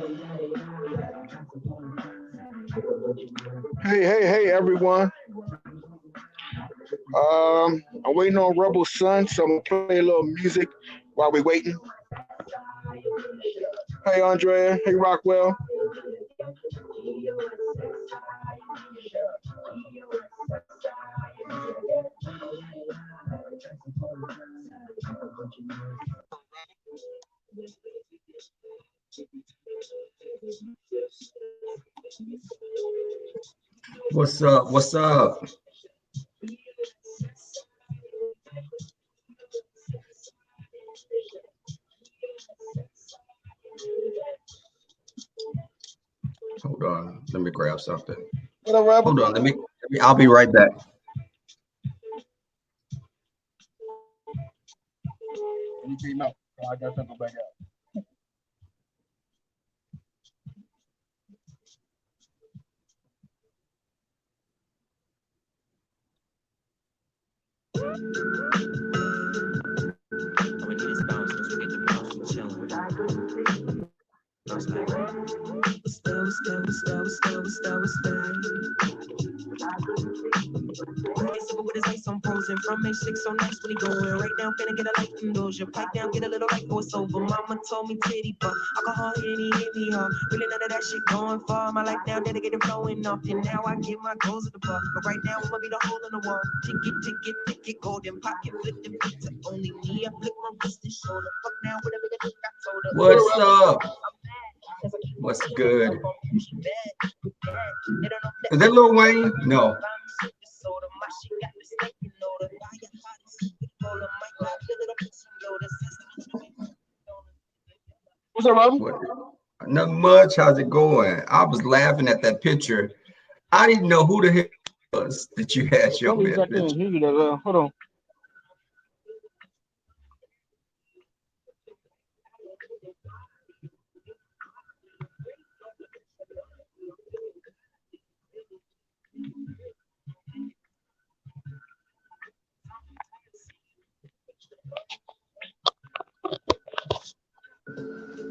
Hey, everyone. I'm waiting on Rebel Sun, so I'm gonna play a little music while we waiting. Hey, Andrea. Hey, Rockwell. What's up? What's up? Hold on. Let me grab something. What up, Rebel? Hold on. I'll be right back. You came out. So I got to go back out. All we need is bounce. Once we get the bounce, we chillin'. Simple with his ice on frozen from A6 so nice when he going right down, finna get a light from those. Your pipe down, get a little light for it's over. Mama told me titty, but alcohol hit me hard. Really none of that shit going far. My life now dedicated flowing up, and now I get my goals at the bar. But right now I'ma be the hole in the wall. Ticket, golden pocket, flip the flip to only me. I flip my wrist and shoulder. Fuck now, whatever the fuck I told her. What's up? What's good? Is that Lil Wayne? No. What's up, Rebel? What? Not much. How's it going? I was laughing at that picture. I didn't know who the hell it was that you had your Somebody's man back in. picture. Hear you that well. Hold on.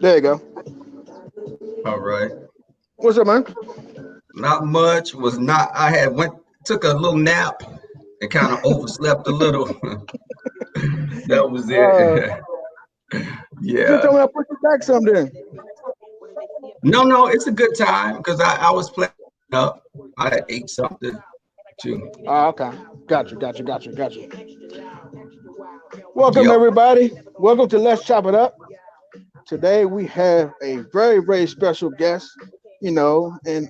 There you go. All right. What's up, man? Not much. Was not. I had took a little nap and kind of overslept a little. That was Uh, it. you should Yeah. tell me I put you back someday. No, it's a good time because I was playing up. I ate something too. Oh, okay. Got you. Welcome, Yep. everybody. Welcome to Let's Chop It Up. Today we have a very special guest, and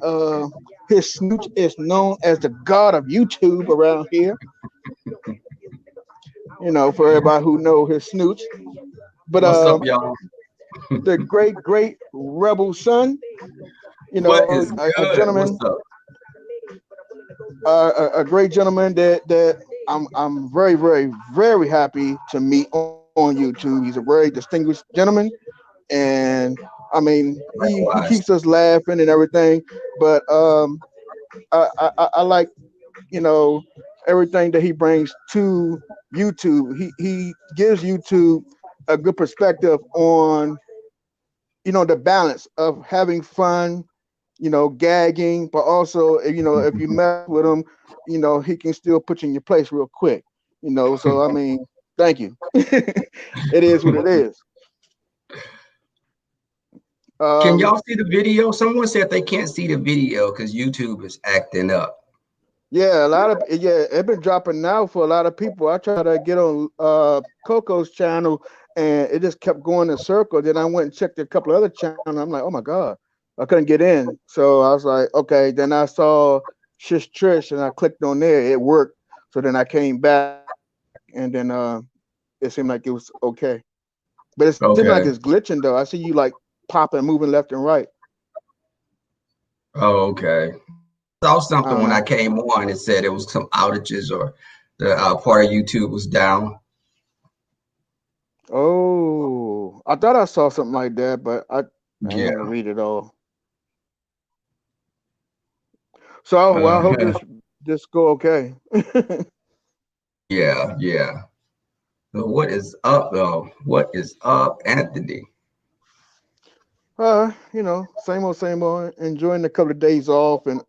his snooch is known as the god of YouTube around here, for everybody who know his snooch. But What's up, y'all? the great rebel son, What is a good? What's gentleman, up? a great gentleman that I'm very happy to meet on YouTube. He's a very distinguished gentleman, and I mean he Likewise. keeps us laughing and everything. But I like you know everything that he brings to YouTube. He gives YouTube a good perspective on the balance of having fun, gagging, but also if you mess with him, he can still put you in your place real quick. So I mean, thank you. It is what it is. Can Um, y'all see the video? Someone said they can't see the video because YouTube is acting up. yeah, a lot of it's been dropping now for a lot of people. I tried to get on Coco's channel, and it just kept going in circle. Then I went and checked a couple of other channels. I'm like, oh my god, I couldn't get in. So I was like, okay. Then I saw Shish Trish, and I clicked on there. It worked. So then I came back, and then it seemed like it was okay. But it seemed like it's Okay. glitching though. I see you like popping, moving left and right. Oh, okay. Saw I something don't when I know. came on. It said it was some outages or the part of YouTube was down. Oh, I thought I saw something like that, but I ain't Yeah. read it all. So well, I hope Uh, this go okay. yeah. So what is up, though? What is up, Anthony? Same old. Enjoying a couple of days off and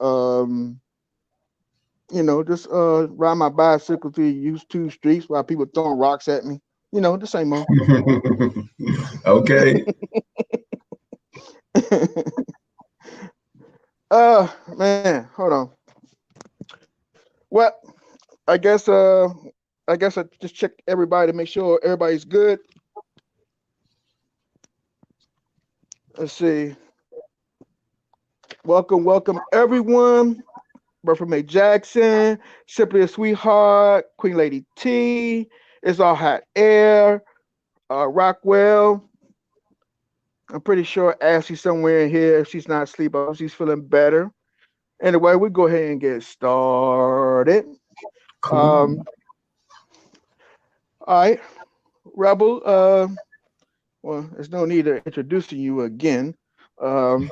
just ride my bicycle through used to streets while people throwing rocks at me. The same old. Okay. Man, hold on. Well, I guess I just check everybody to make sure everybody's good. Let's see. Welcome everyone. Bertha May Jackson, Simply a Sweetheart, Queen Lady T, It's All Hot Air, Rockwell. I'm pretty sure Ashley's somewhere in here. If she's not asleep, I hope she's feeling better. Anyway, we go ahead and get started. Cool. Um, all right, Rebel. Well, there's no need to introducing you again. Um,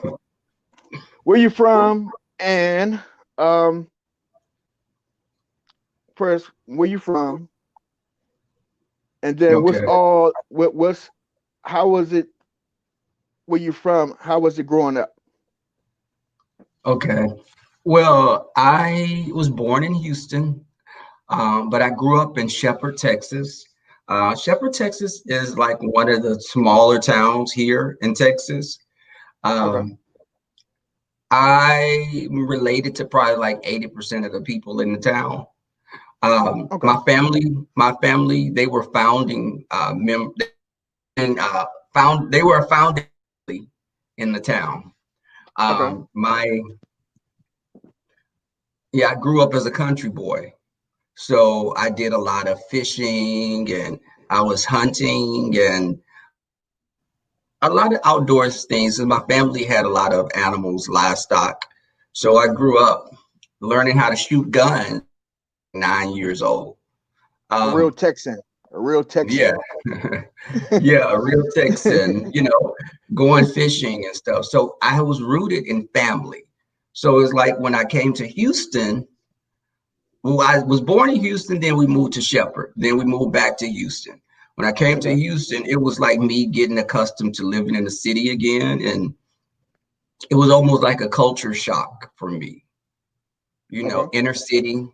where you from? And um, first, where you from? And then Okay. what's how was it? Where you from? How was it growing up? Okay. Well, I was born in Houston, but I grew up in Shepherd, Texas. Shepherd, Texas is like one of the smaller towns here in Texas. Okay, Um, I'm related to probably like 80% of the people in the town. okay, My family, they were founding and they were a founding in the town. okay, My Yeah, I grew up as a country boy. So I did a lot of fishing and I was hunting and a lot of outdoors things. And my family had a lot of animals, livestock. So I grew up learning how to shoot guns at 9 years old. a real Um, Texan, a real yeah, Texan. yeah, a real Texan, going fishing and stuff. So I was rooted in family. So it's like when I came to Houston, well, I was born in Houston, then we moved to Shepherd, then we moved back to Houston. When I came to Okay, Houston, it was like me getting accustomed to living in the city again, and it was almost like a culture shock for me. okay, Inner city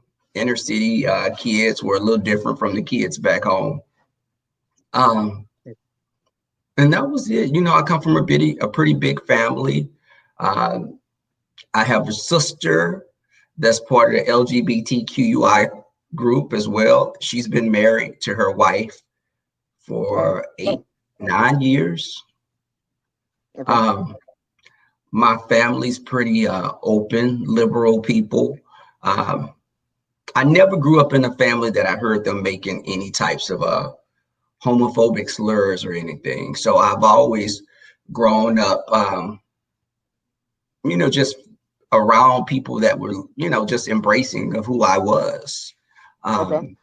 kids were a little different from the kids back home. Um, and that was it. I come from a pretty big family. Um, I have a sister that's part of the LGBTQI group as well. She's been married to her wife oh, for 8, 9 years. okay, Um, my family's pretty open, liberal people. Um, I never grew up in a family that I heard them making any types of homophobic slurs or anything. So I've always grown up, just around people that were, just embracing of who I was. okay, Um,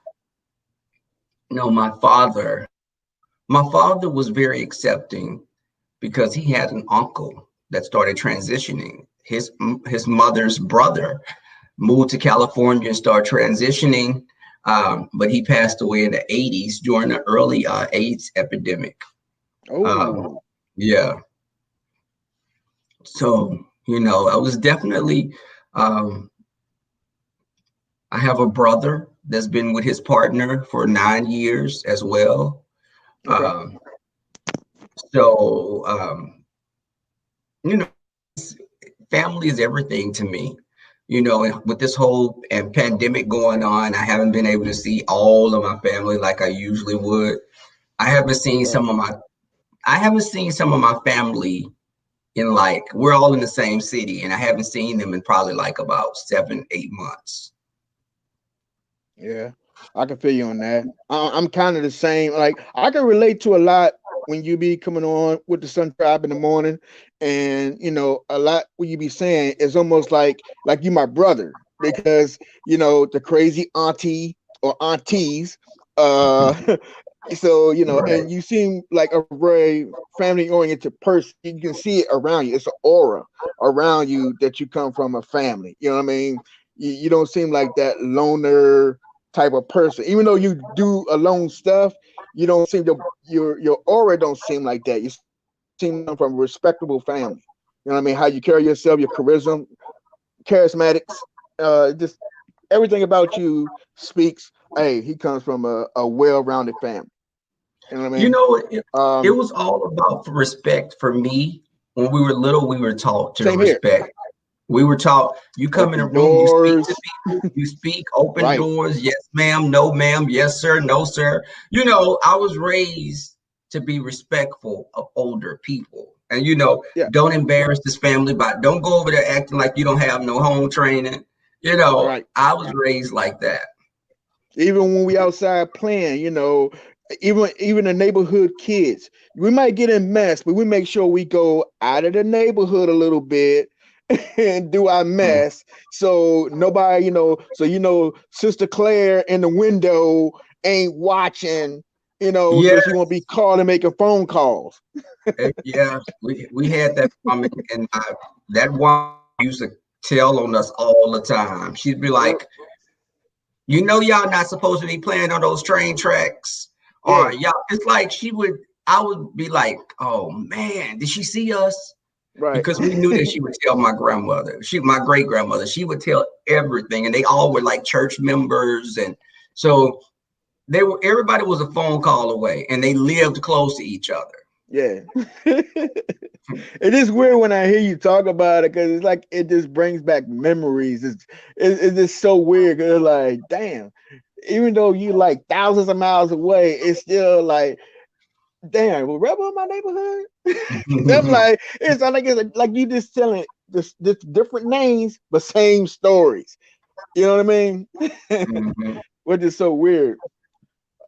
you know, my father, my father was very accepting because he had an uncle that started transitioning. His mother's brother moved to California and started transitioning, but he passed away in the 80s during the early AIDS epidemic. Um, oh, yeah, so I was definitely. Um, I have a brother that's been with his partner for 9 years as well. okay, Um, so you know, family is everything to me. And with this whole and pandemic going on, I haven't been able to see all of my family like I usually would. I haven't seen right, some of my I haven't seen some of my family in like we're all in the same city, and I haven't seen them in probably like about 7, 8 months. yeah. I can feel you on that. I'm kind of the same. Like I can relate to a lot when you be coming on with the Sun Tribe in the morning, and a lot what you be saying is almost like you my brother because the crazy auntie or aunties. Uh, so Right. and you seem like a very family oriented person. You can see it around you. It's an aura around you that you come from a family. You know what I mean? You don't seem like that loner type of person. Even though you do alone stuff, you don't seem to your aura don't seem like that. You see what I'm saying? seem to come from a respectable family. You know what I mean? How you carry yourself, your charisma, charismatics, just everything about you speaks. Hey, he comes from a well-rounded family. You know what I You mean? know, it Um, was all about respect for me. When we were little, we were taught to Same here. respect. We were taught, you come in a Open room, you speak to doors, people, you speak, open right? doors, yes, ma'am, no, ma'am, yes, sir, no, sir. You know, I was raised to be respectful of older people. And, Yeah, don't embarrass this family, but don't go over there acting like you don't have no home training. right. I was raised like that. Even when we outside playing, even the neighborhood kids, we might get in mess, but we make sure we go out of the neighborhood a little bit and do our Mm. mess. So nobody, Sister Claire in the window ain't watching, Yeah, so she won't be calling, making phone calls. yeah, we had that woman, and that woman used to tell on us all the time. She'd be Yep. like, y'all not supposed to be playing on those train tracks. Or Yeah. y'all, it's like I would be like, oh man, did she see us? Right. Because we knew that she would tell my grandmother, my great grandmother, she would tell everything. And they all were like church members. And so everybody was a phone call away and they lived close to each other. Yeah. It is weird when I hear you talk about it because it's like it just brings back memories. It's just so weird because it's like, damn, even though you like thousands of miles away, it's still like, damn, well, Rebel in my neighborhood. I'm like, it's like you just telling this different names but same stories. You know what I mean? Mhm. Which is so weird.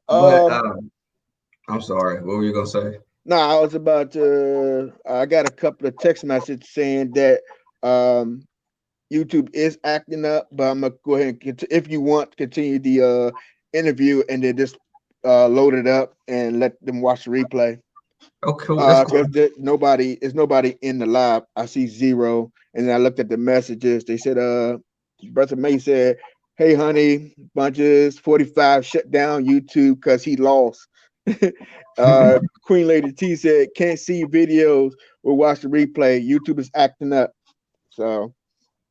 But Um, I'm sorry, what were you gonna say? No, I was about to. I got a couple of text messages saying that um, YouTube is acting up, but I'm gonna go ahead and if you want, continue the interview and then just load it up and let them watch the replay. Oh, cool, that's cool. Because nobody in the live. I see zero, and then I looked at the messages. They said, Brother May said, "Hey, honey, bunches 45 shut down YouTube because he lost." Queen Lady T said, "Can't see videos. We'll watch the replay. YouTube is acting up." So,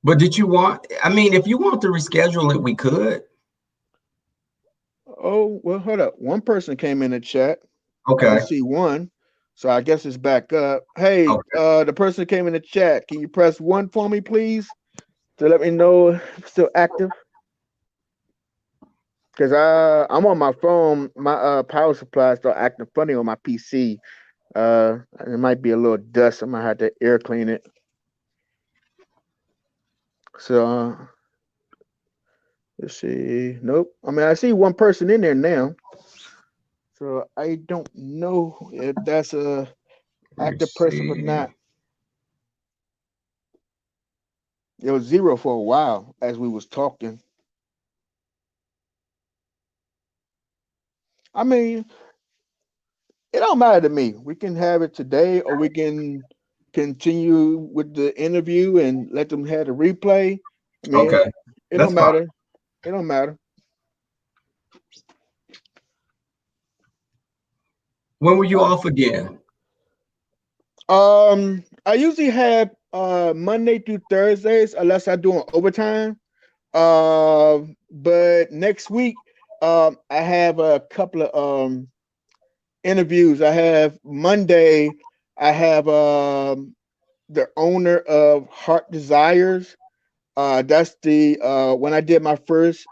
But did you want? I mean, if you want to reschedule it, we could. oh well, hold up. One person came in the chat. I Okay. see one. So I guess it's back up. Hey, Okay. the person that came in the chat, can you press one for me, please, to let me know if it's still active? Because I'm on my phone. My power supply start acting funny on my PC. It might be a little dust. I might have to air clean it. So let's see. Nope. I mean, I see one person in there now. So I don't know if that's a Let me active person or see. not. It was zero for a while as we was talking. I mean, it don't matter to me. We can have it today, or we can continue with the interview and let them have the replay. I mean, Okay, it don't that's fine. matter. It don't matter. When were you Uh, off again? I usually have Monday through Thursdays, unless I do an overtime. But next week, I have a couple of interviews. I have Monday. I have the owner of Heart Desires. That's the when I did my first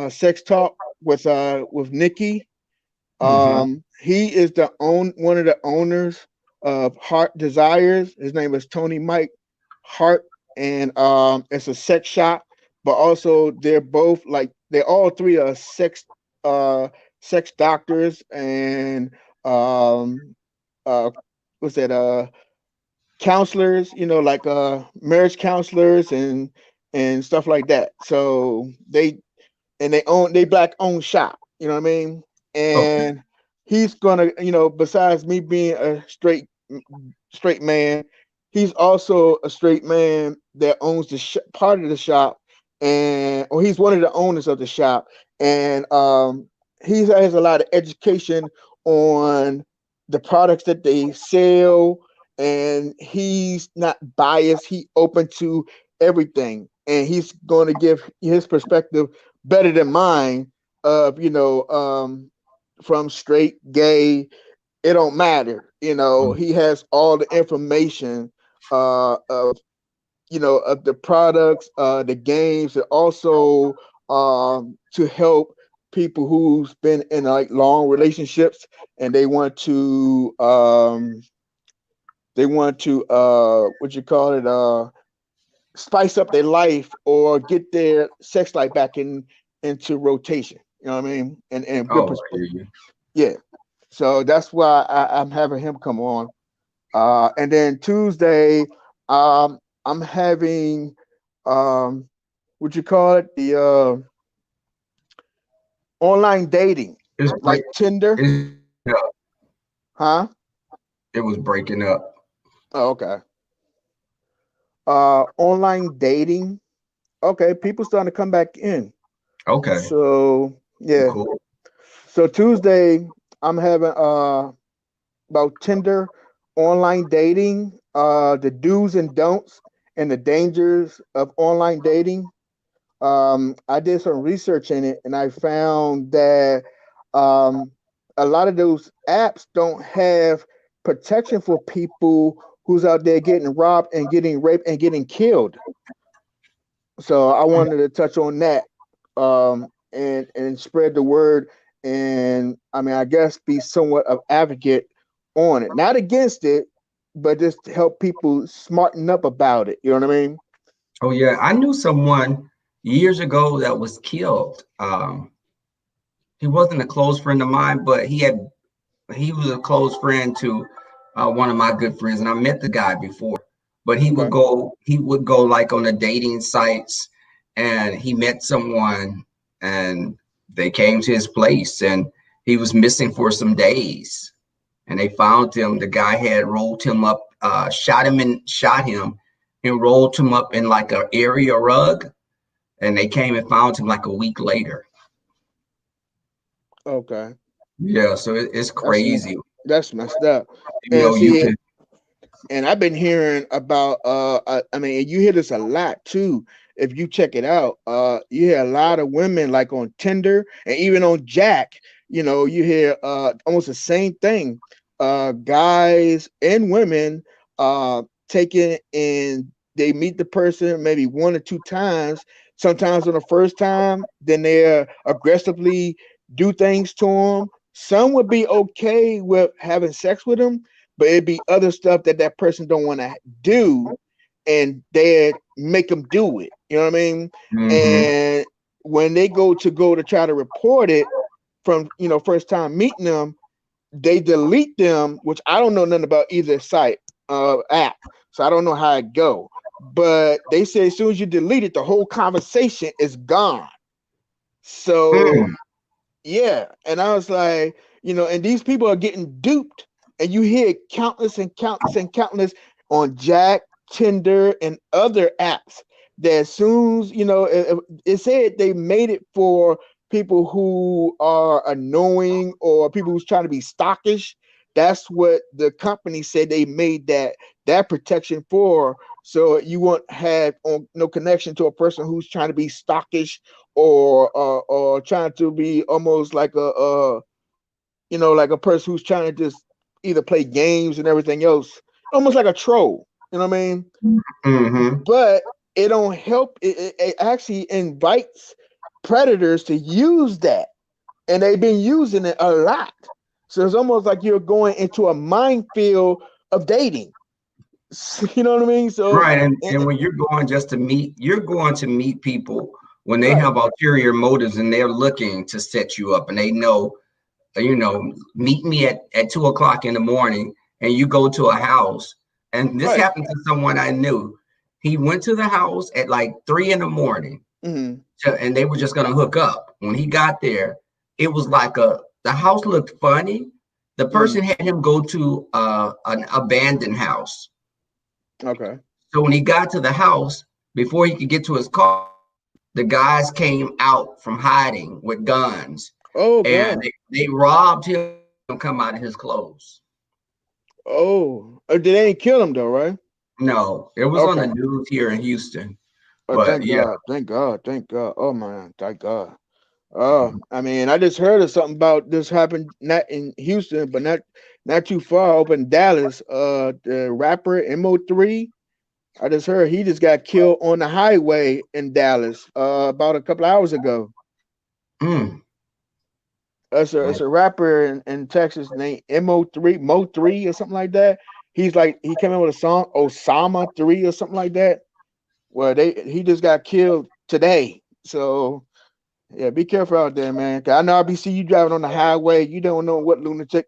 sex talk with Nikki. Hmm. He is one of the owners of Heart Desires. His name is Tony Mike Hart, and it's a sex shop. But also, they're both like they all three are uh sex doctors and um uh what's that counselors, like marriage counselors and stuff like that. So they black owned shop, you know what I mean? Okay. And he's gonna, besides me being a straight man, he's also a straight man that owns the part of the shop, and or he's one of the owners of the shop, and he has a lot of education on the products that they sell, and he's not biased. He open to everything, and he's going to give his perspective better than mine. Of from straight, gay, it don't matter. He has all the information of of the products, the games, and also to help people who's been in like long relationships and they want to what you call it spice up their life or get their sex life back into rotation. You know what I mean? And good Oh, I perspective. hear you. Yeah. So that's why I'm having him come on. And then Tuesday, I'm having um, what you call it, the online dating, It's break. like Tinder, It's up. huh? It was breaking up. Oh, okay. Online dating. Okay, people starting to come back in. Okay. So yeah. Cool. So Tuesday, I'm having about Tinder, online dating, the do's and don'ts, and the dangers of online dating. I did some research in it, and I found that um, a lot of those apps don't have protection for people who's out there getting robbed and getting raped and getting killed. So I wanted to touch on that, and spread the word, and I mean, I guess be somewhat of advocate on it, not against it, but just to help people smarten up about it. You know what I mean? Oh yeah, I knew someone years ago that was killed. He wasn't a close friend of mine, but he was a close friend to one of my good friends, and I met the guy before. But Okay. he would go like on the dating sites, and he met someone, and they came to his place, and he was missing for some days, and they found him. The guy had rolled him up, shot him, and rolled him up in like an area rug, and they came and found him like a week later. Okay. Yeah, so it's That's crazy. that's messed up. You And know, you see, can. and I've been hearing about I mean, you hear this a lot too. If you check it out, you hear a lot of women like on Tinder and even on Jack, you hear almost the same thing. Guys and women taking and they meet the person maybe one or two times. Sometimes on the first time, then they aggressively do things to them. Some would be okay with having sex with them, but it'd be other stuff that that person don't want to do, and they make them do it. You know what I mean? Hmm. And when they go to try to report it from first time meeting them, they delete them, which I don't know nothing about either site app, so I don't know how it go. But they say as soon as you delete it, the whole conversation is gone. So Mm. yeah, and I was like, and these people are getting duped, and you hear countless and countless and countless on Jack, Tinder, and other apps. That as soon as it said they made it for people who are annoying or people who's trying to be stockish. That's what the company said they made that protection for. So you won't have no connection to a person who's trying to be stockish or trying to be almost like like a person who's trying to just either play games and everything else, almost like a troll. You know what I mean? Hmm. But it don't help. It actually invites predators to use that, and they've been using it a lot. So it's almost like you're going into a minefield of dating. You know what I mean? So, Right, and, and, and when you're going just to meet, you're going to meet people when they right, have ulterior motives and they're looking to set you up, and they know, meet me at 2 o'clock in the morning, and you go to a house, and this right. happened to someone I knew. He went to the house at like 3 in the morning, Hmm. and they were just gonna hook up. When he got there, it was like the house looked funny. The Hmm. person had him go to an abandoned house. Okay. So when he got to the house, before he could get to his car, the guys came out from hiding with guns, Oh and God. they robbed him and come out of his clothes. Oh, they ain't kill him though, right? No, it was on the Okay. news here in Houston. Oh, But thank yeah, God, thank God, thank God. Oh man, thank God. I mean, I just heard of something about this happened not in Houston, but not too far up in Dallas. The rapper Mo3. I just heard he just got killed on the highway in Dallas about a couple hours ago. mm, It's a rapper in Texas named Mo3 or something like that. He came in with a song Osama 3 or something like that. Well, he just got killed today. So yeah, be careful out there, man. 'Cause I know I be see you driving on the highway. You don't know what lunatic,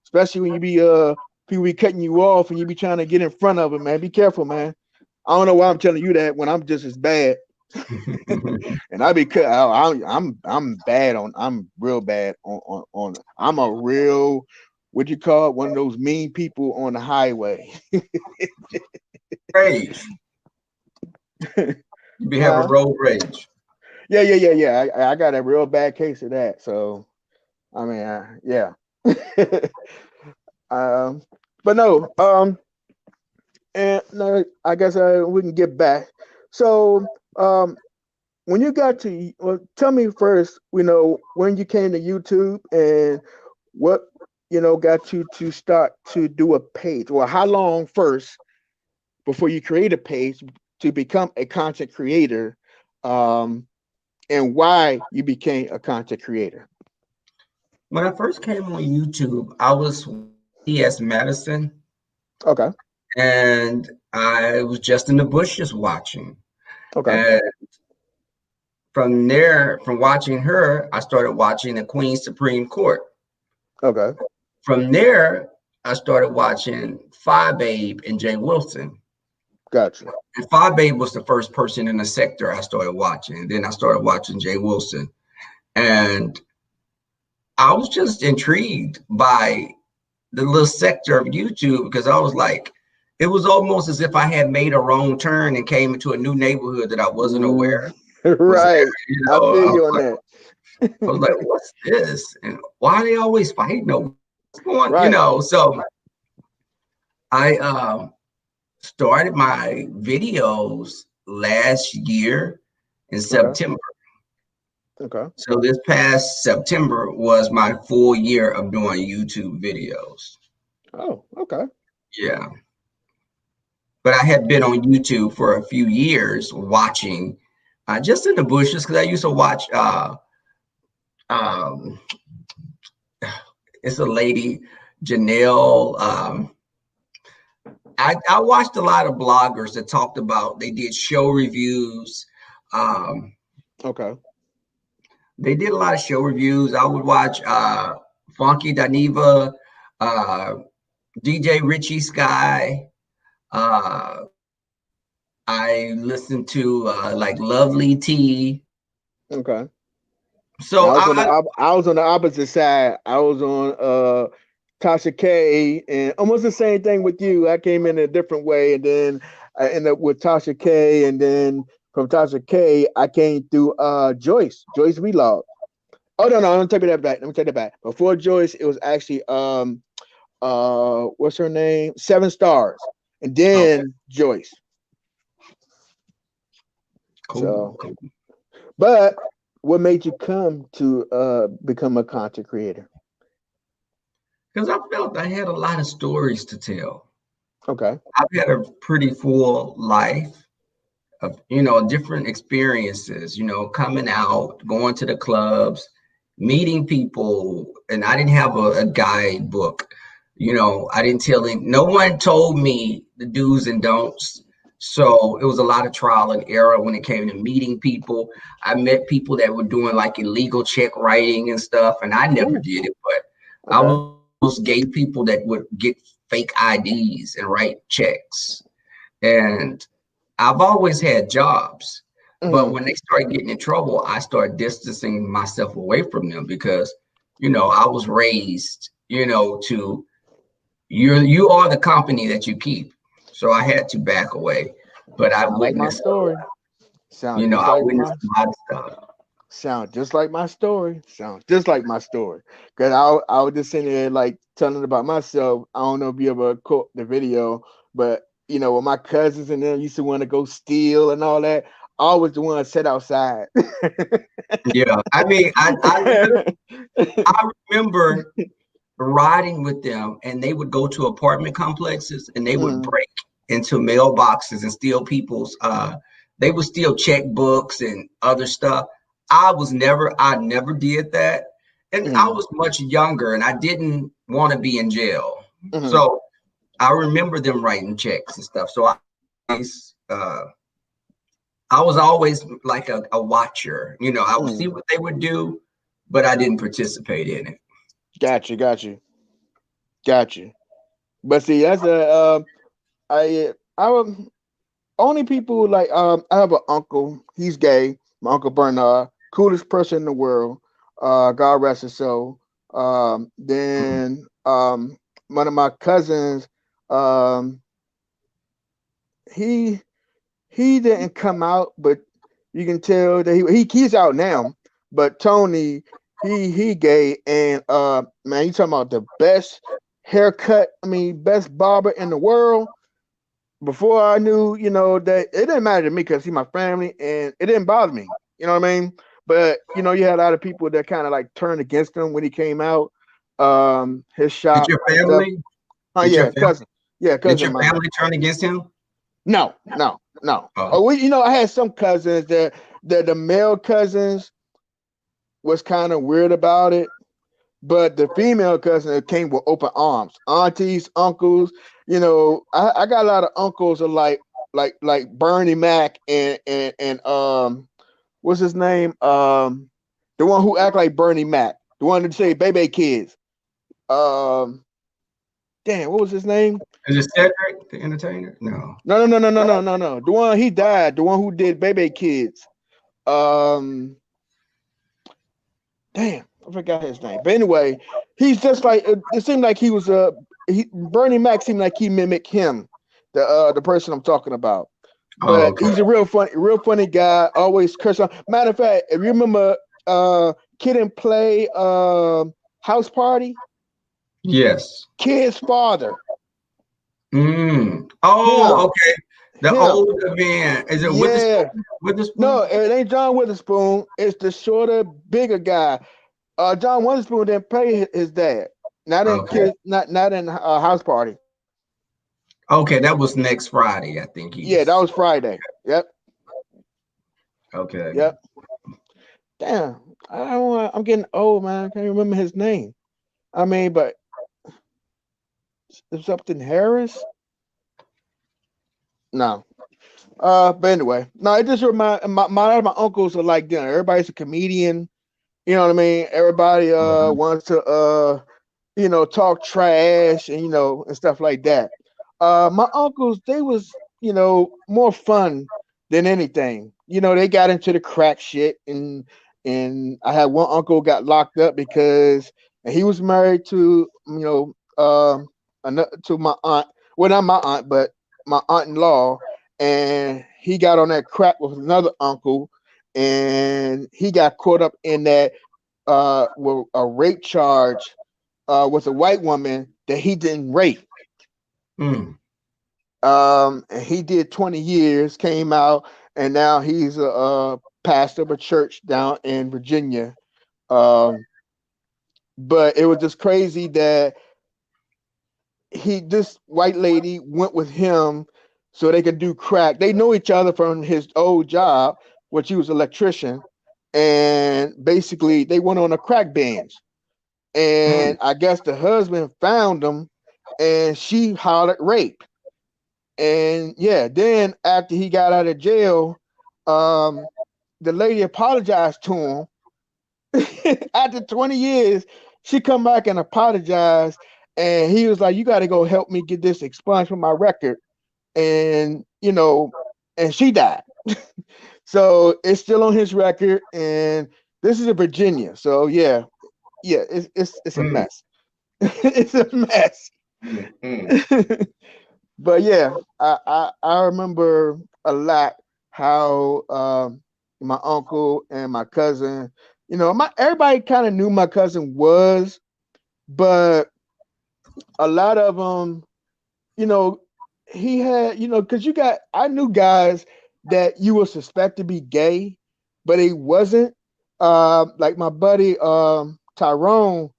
especially when you be people be cutting you off and you be trying to get in front of them, man. Be careful, man. I don't know why I'm telling you that when I'm just as bad. And I be cut. I'm bad on. I'm real bad on. I'm a real what you call it, one of those mean people on the highway. rage. You be having Huh? road rage. Yeah. I got a real bad case of that. So I mean, yeah. um, but no. And no, I guess we can get back. So when you got to, well, tell me first, when you came to YouTube and what, got you to start to do a page, or how long first before you create a page to become a content creator, um, and why you became a content creator. When I first came on YouTube, I was PS Madison, Okay. and I was just in the bushes watching. Okay. And from there, from watching her, I started watching the Queen's Supreme Court. Okay. From there, I started watching Phi Babe and Jay Wilson. Gotcha. And Phi Babe was the first person in the sector I started watching. And then I started watching Jay Wilson. And I was just intrigued by the little sector of YouTube because I was like, it was almost as if I had made a wrong turn and came into a new neighborhood that I wasn't aware Mm, was there. right. I feel you on that. I was like, what's this? And why are they always fighting over what's going, Right. So I started my videos last year in Okay. September. Okay. So this past September was my full year of doing YouTube videos. Oh, okay. Yeah. But I had been on YouTube for a few years watching just in the bushes because I used to watch um, it's a lady, Janelle. I watched a lot of bloggers that talked about they did show reviews. Um, Okay. they did a lot of show reviews. I would watch Funky Daniva, uh, DJ Richie Sky. Uh, I listened to like Lovely T. Okay. So Now I was on the opposite side. I was on Tasha K, and almost the same thing with you. I came in a different way, and then I ended up with Tasha K, and then from Tasha K, I came through Joyce Vlog. Oh no, let me take that back. Let me take that back. Before Joyce, it was actually what's her name? Seven Stars, and okay, then Joyce. cool. So, but what made you come to become a content creator? Because I felt I had a lot of stories to tell. Okay. I've had a pretty full life of, different experiences, coming out, going to the clubs, meeting people. And I didn't have a guidebook. I didn't tell him, no one told me the do's and don'ts. So it was a lot of trial and error when it came to meeting people. I met people that were doing like illegal check writing and stuff, and I never Ooh, did it, but I okay. was those gay people that would get fake IDs and write checks. And I've always had jobs, but Mm, when they started getting in trouble, I started distancing myself away from them because, I was raised, to you are the company that you keep. So I had to back away. But sound like my story. Sound I just like witnessed my a lot of stuff. Sound just like my story. Sound just like my story. Cause I was just sitting there like telling about myself. I don't know if you ever caught the video, but when my cousins and them used to want to go steal and all that, I was the one set outside. Yeah, I mean, I remember riding with them, and they would go to apartment complexes, and they would Mm, break into mailboxes and steal people's. They would steal checkbooks and other stuff. I never did that, and I mm, was much younger, and I didn't want to be in jail. mm, So I remember them writing checks and stuff. So always, I was always like a watcher. I would see mm. what they would do, but I didn't participate in it. Got you, got you, got you. But see, that's I would only people like I have an uncle. He's gay. My uncle Bernard, coolest person in the world. God rest his soul. Mm. Then one of my cousins, um, he he didn't come out, but you can tell that he's out now. But Tony, he gay, and man, you talking about the best haircut? I mean, best barber in the world. Before I knew, that it didn't matter to me because he's my family and it didn't bother me. You know what I mean? But you had a lot of people that kind of like turned against him when he came out. His Did shop your and stuff. family? Oh Did your yeah, family? cousin. Yeah, Did cousin your of mine. family turn against him? No, no, no. Oh, Oh, I had some cousins that the male cousins was kind of weird about it. But the female cousin came with open arms. Aunties, uncles, I got a lot of uncles are like Bernie Mac and what's his name? The one who act like Bernie Mac. The one that say baby kids. Um damn, what was his name? is it Cedric the entertainer? No. No, no, no, no, no, no, no, no. The one he died, the one who did baby kids. Um Damn, I forgot his name. But anyway, he's just like it seemed like he was Bernie Mac seemed like he mimicked him, the person I'm talking about. Oh, But okay. he's a real funny guy. Always curse on. Matter of fact, if you remember, Kid and Play, House Party, Yes. Kid's father, Oh, him, okay. The him, older man. Is it yeah. Witherspoon? No, Witherspoon? it ain't John Witherspoon. It's the shorter, bigger guy. John Witherspoon didn't play his dad. Not in Okay. kids, not in House Party. Okay, that was next Friday, I think Yeah, that he's. was Friday. Yep, Okay. yep. Damn, I'm getting old, man. I can't remember his name. I mean, but it's something Harris. No. But anyway, no. It just remind my uncles are like them. Everybody's a comedian. You know what I mean? Everybody Mhm. wants to talk trash and and stuff like that. My uncles, they was, more fun than anything. They got into the crack shit and I had one uncle got locked up because and he was married to, to my aunt. Well, not my aunt, but my aunt-in-law, and he got on that crack with another uncle, and he got caught up in that with a rape charge with a white woman that he didn't rape. Mm. And he did 20 years, came out, and now he's a pastor of a church down in Virginia. Um, but it was just crazy that this white lady went with him so they could do crack. They know each other from his old job, which he was an electrician, and basically they went on a crack binge. Mm. And I guess the husband found them, and she hollered rape. And yeah, then after he got out of jail, um, the lady apologized to him. After 20 years, she come back and apologized, and he was like, "You got to go help me get this expunged from my record." And and she died. So it's still on his record, and this is in Virginia. So yeah, yeah, it's a Mm. mess. It's a mess. Mm. Mm. But yeah, I remember a lot how my uncle and my cousin. You know, my everybody kind of knew my cousin was, but a lot of them, you know, he had, you know, because I knew guys that you would suspect to be gay, but he wasn't. Like my buddy Tyrone,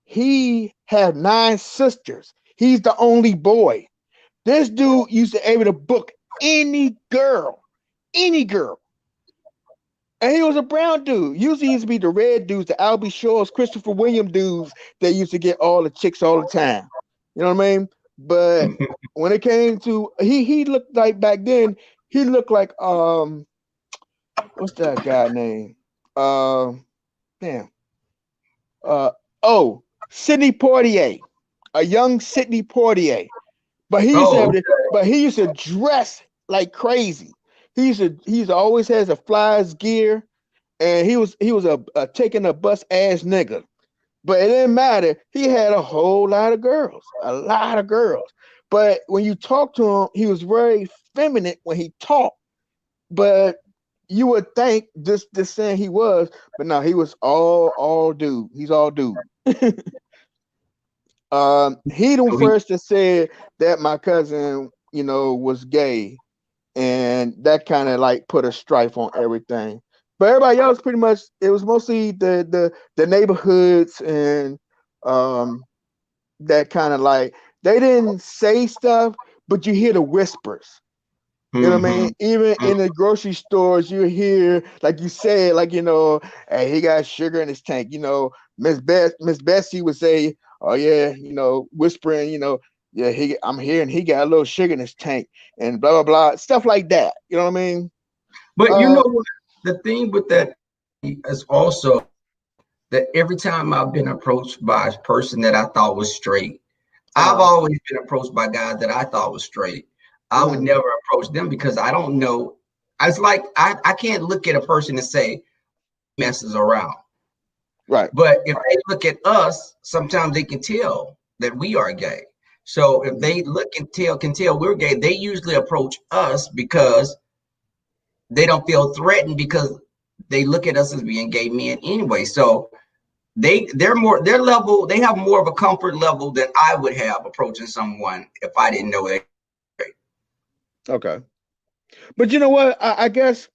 he had 9 sisters. He's the only boy. This dude used to able to book any girl. And he was a brown dude. Usually he used to be the red dudes, the Albie Shores, Christopher William dudes that used to get all the chicks all the time. You know what I mean? But when it came to he looked like back then, he looked like what's that guy name? Damn. Uh oh, Sidney Poitier. A young Sidney Poitier. But Oh, okay. he used to dress like crazy. He used to always has a flies gear, and he was a taking a bus ass nigga. But it didn't matter. He had a whole lot of girls, a lot of girls. But when you talk to him, he was very feminine when he talked. But you would think this saying he was, but no, he was all dude. He's all dude. He the So he, first to say that my cousin, you know, was gay, and that kind of like put a strife on everything. But everybody else, pretty much, it was mostly the neighborhoods and um that kind of like they didn't say stuff, but you hear the whispers. You know what I hmm mean? Even in the grocery stores, you hear, like you said, like, you know, hey, he got sugar in his tank. You know, Miss Bessie would say, oh yeah, you know, whispering, you know, yeah, I'm hearing he got a little sugar in his tank and blah blah blah, stuff like that. You know what I mean? but you know Uh, what? The thing with that is also that every time I've been approached by a person that I thought was straight, I've uh, always been approached by guys that I thought was straight. I would mm, never approach them because I don't know. It's like I can't look at a person and say messes around. right. But if they look at us, sometimes they can tell that we are gay. So if Mm, they look and tell can tell we're gay, they usually approach us because they don't feel threatened because they look at us as being gay men anyway. So they're more their level, they have more of a comfort level than I would have approaching someone if I didn't know they okay. But you know what? I guess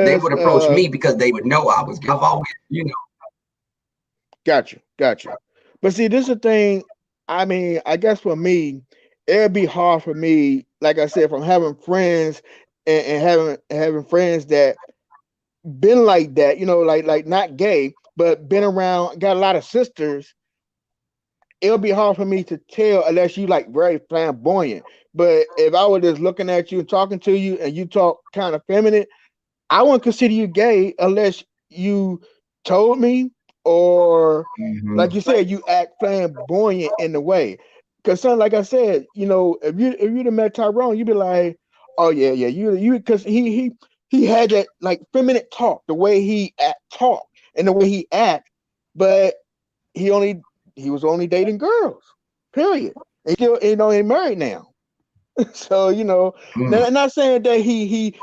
they because would approach me because they would know I was gay. I've always, you know. got you. But see, this is the thing. I mean, I guess for me, it'd be hard for me, like I said, from having friends and having friends that been like that, you know, like not gay, but been around, got a lot of sisters. It'll be hard for me to tell unless you like very flamboyant. But if I was just looking at you and talking to you and you talk kind of feminine, I wouldn't consider you gay unless you told me, or like Mhm. you said, you act flamboyant in the way. Cause son, like I said, you know, if you'd have met Tyrone, you'd be like, oh yeah, yeah, you because he had that like feminine talk, the way talk and the way he act, but he only he was only dating girls, period. And still, you know, he married now. So, you know, Mm. now, not saying that he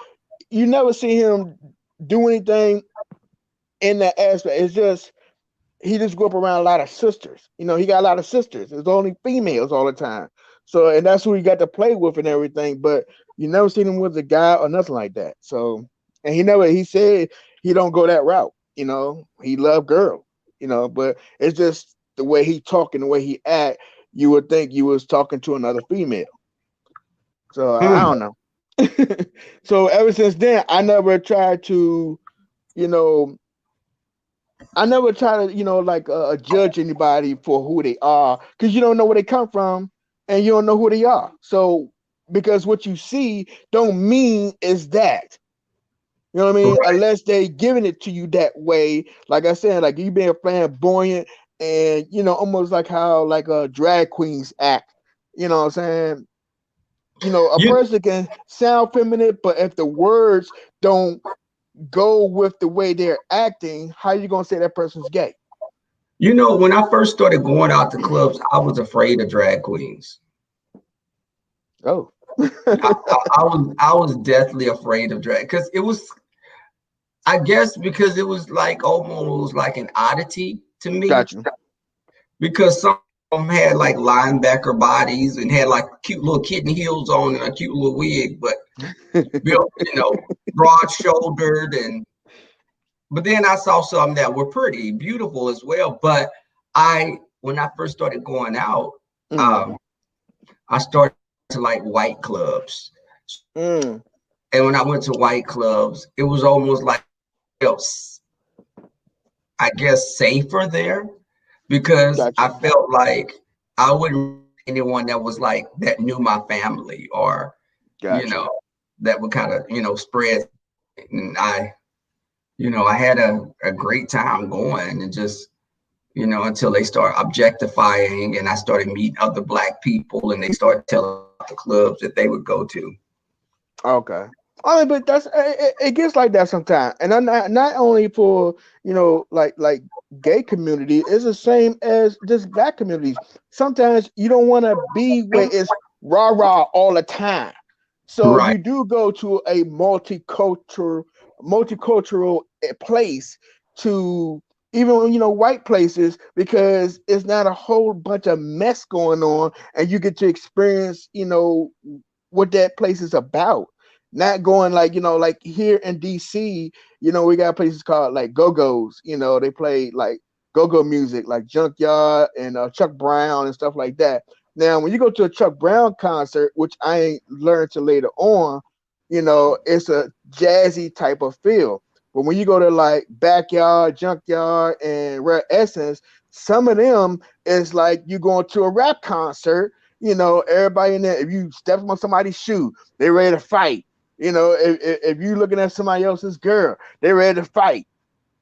you never see him do anything in that aspect. It's just he just grew up around a lot of sisters. You know, he got a lot of sisters. It's only females all the time. So, and that's who he got to play with and everything. But you never seen him with a guy or nothing like that. So, and he said he don't go that route. You know, he loved girls. You know, but it's just the way he talk and the way he act. You would think you was talking to another female. So I Mm. don't know. So ever since then, I never tried to, you know, I never try to, you know, like judge anybody for who they are because you don't know where they come from and you don't know who they are. So because what you see don't mean is that. You know what I mean? Right. Unless they giving it to you that way, like I said, like you being flamboyant and you know, almost like how like drag queens act. You know what I'm saying? You know, a You person can sound feminine, but if the words don't go with the way they're acting, how you gonna say that person's gay? you know when I first started going out to clubs, I was afraid of drag queens. Oh. I was deathly afraid of drag because it was I guess because it was like almost like an oddity to me, Got you. because some of them had like linebacker bodies and had like cute little kitten heels on and a cute little wig, but built, broad shouldered. And but then I saw some that were pretty beautiful as well. But when I first started going out, Mm, um, I started to like white clubs. mm, And when I went to white clubs, it was almost like, else, I guess, safer there, because got I you. felt like I wouldn't anyone that was like that knew my family, or you Got you. know that would kind of spread. And I had a great time going, and just until they start objectifying, and I started meeting other black people, and they started telling about the clubs that they would go to. Okay. I mean, but it gets like that sometimes, and I'm not only for like gay community. It's the same as just black communities. Sometimes you don't want to be where it's rah rah all the time, so Right, you do go to a multicultural place to even white places, because it's not a whole bunch of mess going on, and you get to experience what that place is about. Not going like here in DC, we got places called like Go-Go's. They play like go-go music, like Junkyard and Chuck Brown and stuff like that. Now, when you go to a Chuck Brown concert, which I ain't learned till later on, it's a jazzy type of feel. But when you go to like Backyard, Junkyard, and Rare Essence, some of them is like you going to a rap concert. Everybody in there, if you step on somebody's shoe, they ready to fight. If you looking at somebody else's girl, they ready to fight.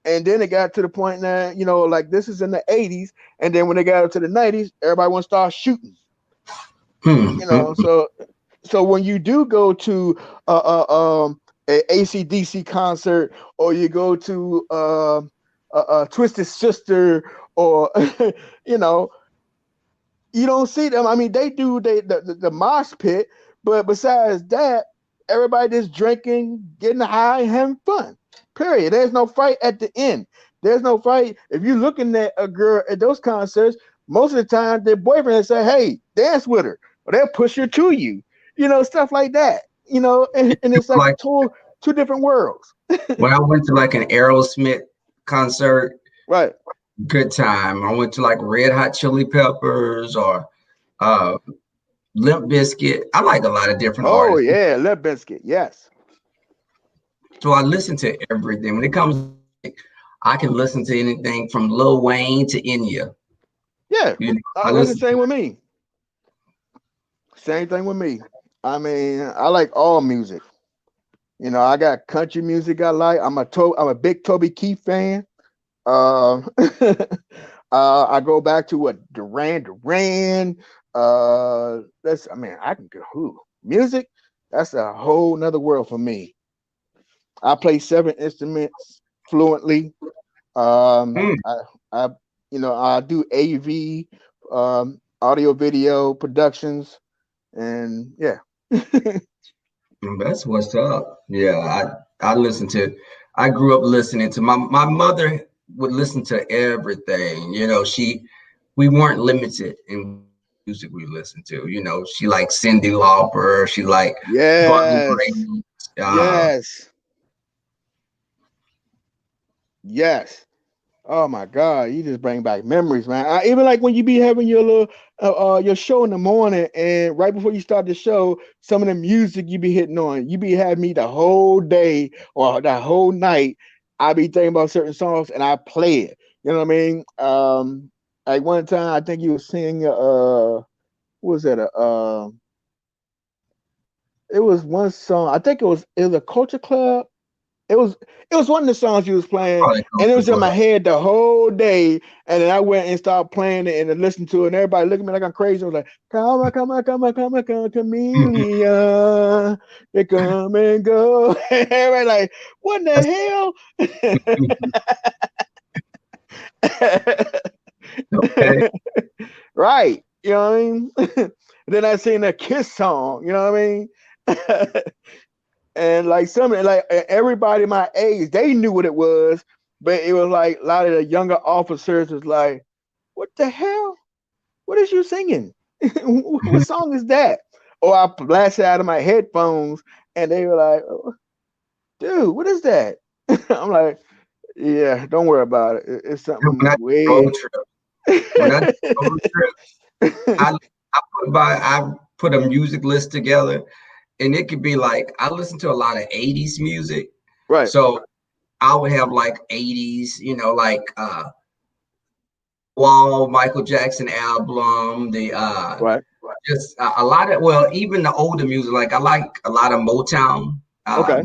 And then it got to the point that, like this is in the 80s. And then when they got up to the 90s, everybody want to start shooting. hmm. So when you do go to a ACDC concert, or you go to Twisted Sister, or you know you don't see them. I mean, they do the mosh pit, but besides that, everybody just drinking, getting high, and having fun. Period. There's no fight at the end. There's no fight. If you're looking at a girl at those concerts, most of the time their boyfriend say, "Hey, dance with her," or they'll push her to you. Stuff like that. And it's like Like two different worlds. when I went to like an Aerosmith concert, Right. good time. I went to like Red Hot Chili Peppers or uh Limp Bizkit. I like a lot of different Oh artists. yeah, Limp Bizkit. Yes. So I listen to everything. When it comes to music, I can listen to anything from Lil Wayne to Enya. Yeah. I That's the listen same with me. Same thing with me. I mean, I like all music. I got country music I like. I'm a big Toby Keith fan. Uh, I go back to what Duran Duran. That's I mean, I can go who music. That's a whole nother world for me. I play 7 instruments fluently. mm, I I I do AV, audio video productions, and yeah. that's what's up. Yeah, I listen to I grew up listening to my mother would listen to everything. We weren't limited in music we listened to. She liked Cyndi Lauper, she liked Bonnie Yes. Raitt. Yes. Yes. Oh my God, you just bring back memories, man. Even like when you be having your little your show in the morning, and right before you start the show, some of the music you be hitting on, you be having me the whole day or the whole night. I be thinking about certain songs and I play it. You know what I mean? Like one time I think you was singing what was that? It was one song. I think it was a Culture Club. It was one of the songs you was playing, Probably and it Culture was in my Club. head the whole day. And then I went and started playing it and then listened to it, and everybody looked at me like I'm crazy. I was like, "Come on, come on, come on, come on, come on, chameleon, they come and go." Everybody like, "What in the Okay. hell?" Right? You know what I mean? Then I sing a Kiss song. You know what I mean? And like everybody my age, they knew what it was, but it was like a lot of the younger officers was like, "What the hell? What is you singing? What song is that?" Or I blasted out of my headphones, and they were like, "Oh, dude, what is that?" I'm like, "Yeah, don't worry about it. It's When something I do road way." trip, when I do road trips, I put a music list together, and it could be like I listen to a lot of 80s music. Right, So I would have like 80s, like Wall, Michael Jackson album, the right. just a lot of, well, even the older music, like I like a lot of Motown. Okay.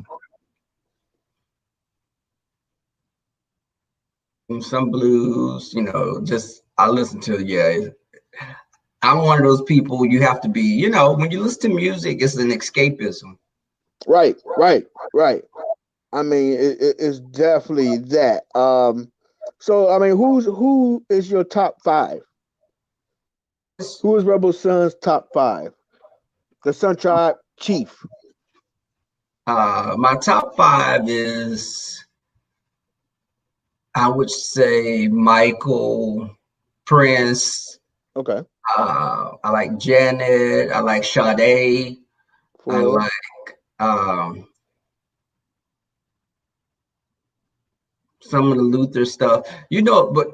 Some blues, just I listen to, yeah. I'm one of those people you have to be, when you listen to music, it's an escapism. Right, right, right. I mean, it's definitely that. So I mean, who is your top five? Who is Rebel Sun's top five? The Sunshine Chief. My top five is, I would say, Michael, Prince. Okay. I like Janet. I like Sade. I For like some of the Luther stuff. But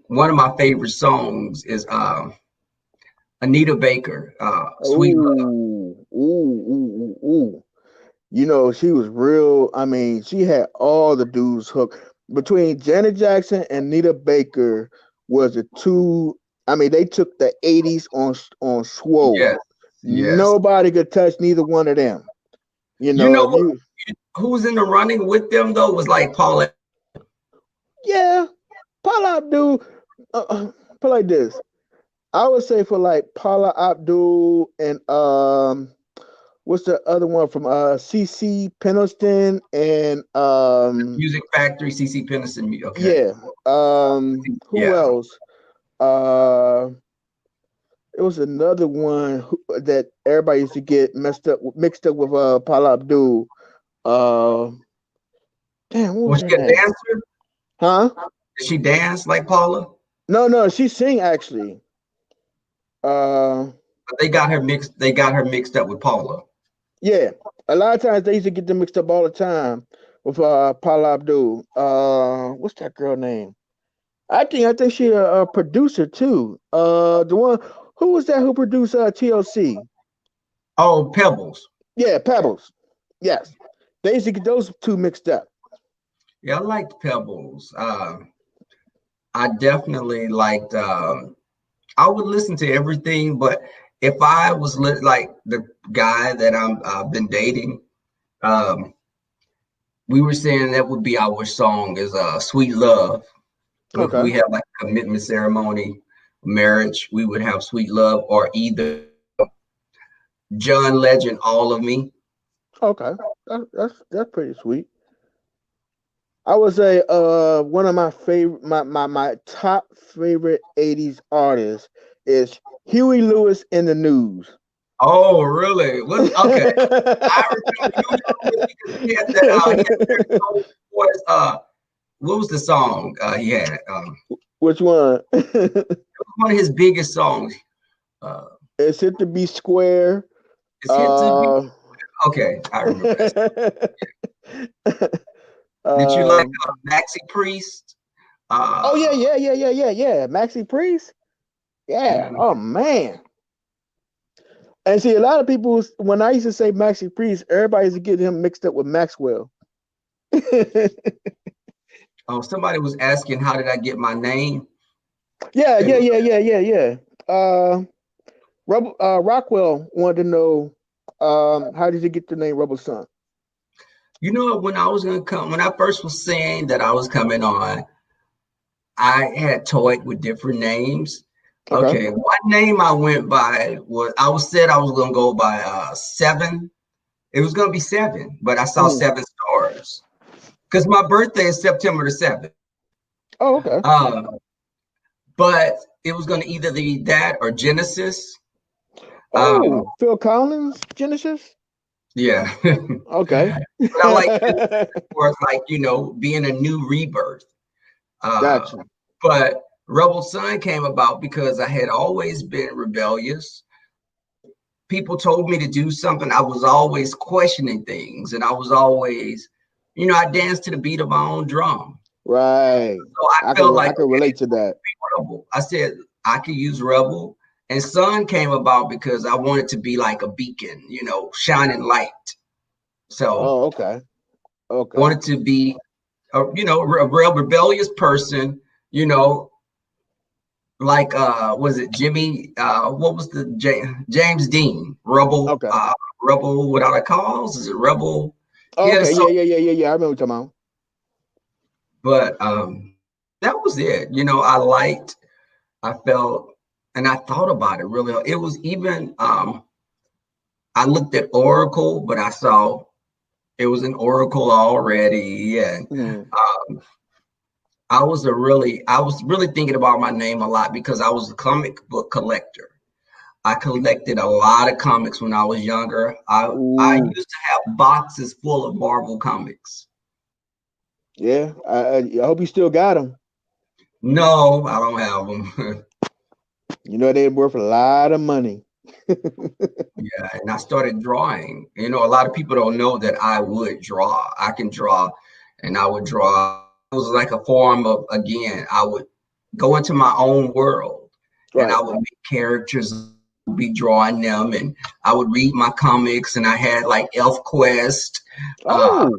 one of my favorite songs is Anita Baker, Sweet Love. ooh. You know, she was real. I mean, she had all the dudes hooked. Between Janet Jackson and Nita Baker was the two. I mean, they took the '80s on swole. Yes, yes. Nobody could touch neither one of them. You You know, know if you who was in the running with them though was like Paula. yeah, Paula Abdul. Put like this. I would say for like Paula Abdul and what's the other one from CC Peniston and Music Factory, CC Peniston. Okay, yeah, who yeah. else? It was another one that everybody used to get mixed up with Paula Abdul. Uh, damn, what was Was her she a name? dancer? Huh? Did she dance like Paula? No, she sing actually. Uh, They got her mixed. They got her mixed up with Paula. yeah. A lot of times they used to get them mixed up all the time with Paula Abdul. What's that girl name? I think she a producer too. The one who was that who produced TLC? Oh, Pebbles. Yeah, Pebbles. Yes, they used to get those two mixed up. Yeah, I liked Pebbles. I definitely liked. I would listen to everything, but if I was like the guy that I've been dating, um, we were saying that would be our song is "Sweet Love." If Okay. we have like a commitment ceremony, marriage, we would have "Sweet Love" or either John Legend, "All of Me." Okay. That's pretty sweet. I would say one of my favorite my top favorite 80s artists is Huey Lewis in the News. Oh, really? Was okay. I remember you because he had that. He had that soul voice. What was the song he had? Which one? One of his biggest songs. Uh, It's Hit to Be Square. it's hit to be. Uh, Okay, I remember that. Did you like um, Maxi Priest? oh Uh, yeah. Maxi Priest. Yeah. mm, Oh man. And see, a lot of people when I used to say Maxi Priest, everybody used to get him mixed up with Maxwell. yeah, oh, somebody was asking how did I get my name? yeah, It yeah, was, yeah, yeah, yeah, yeah. Rockwell wanted to know how did you get the name Rebel Son? when I was gonna come, when I first was saying that I was coming on, I had toyed with different names. Okay. Okay, one name I went by was I was gonna go by seven. It was gonna be seven, but I saw Hmm. seven stars because my birthday is September the 7th. Oh, okay. Uh, but it was gonna either be that or Genesis. Um, Oh, Phil Collins, Genesis. Yeah. Okay. But I like this for like, being a new rebirth. Uh, Gotcha. but Rebel Son came about because I had always been rebellious. People told me to do something. I was always questioning things, and I was always, I danced to the beat of my own drum. Right. So I I felt can like, I can okay, relate to that. Rebel. I said I could use Rebel. And Sun came about because I wanted to be like a beacon, shining light. So Oh, okay. Okay. wanted to be a real rebellious person, you know, like was it Jimmy what was the James Dean, Okay. Rebel Without a Cause? Is it Rebel? Oh, Yeah, okay. so Yeah. I remember what you're talking about. but that was it. I felt and I thought about it really. It was even I looked at Oracle, but I saw it was an Oracle already. And Mhm. um, I was really thinking about my name a lot because I was a comic book collector. I collected a lot of comics when I was younger. I Ooh. used to have boxes full of Marvel comics. Yeah. I hope you still got them. No, I don't have them. You know they're worth a lot of money. Yeah, and I started drawing. A lot of people don't know that I would draw. I can draw, and I would draw. It was like a form of, again, I would go into my own world, and Right. I would make characters, be drawing them, and I would read my comics, and I had like Elf Quest. Uh, Oh.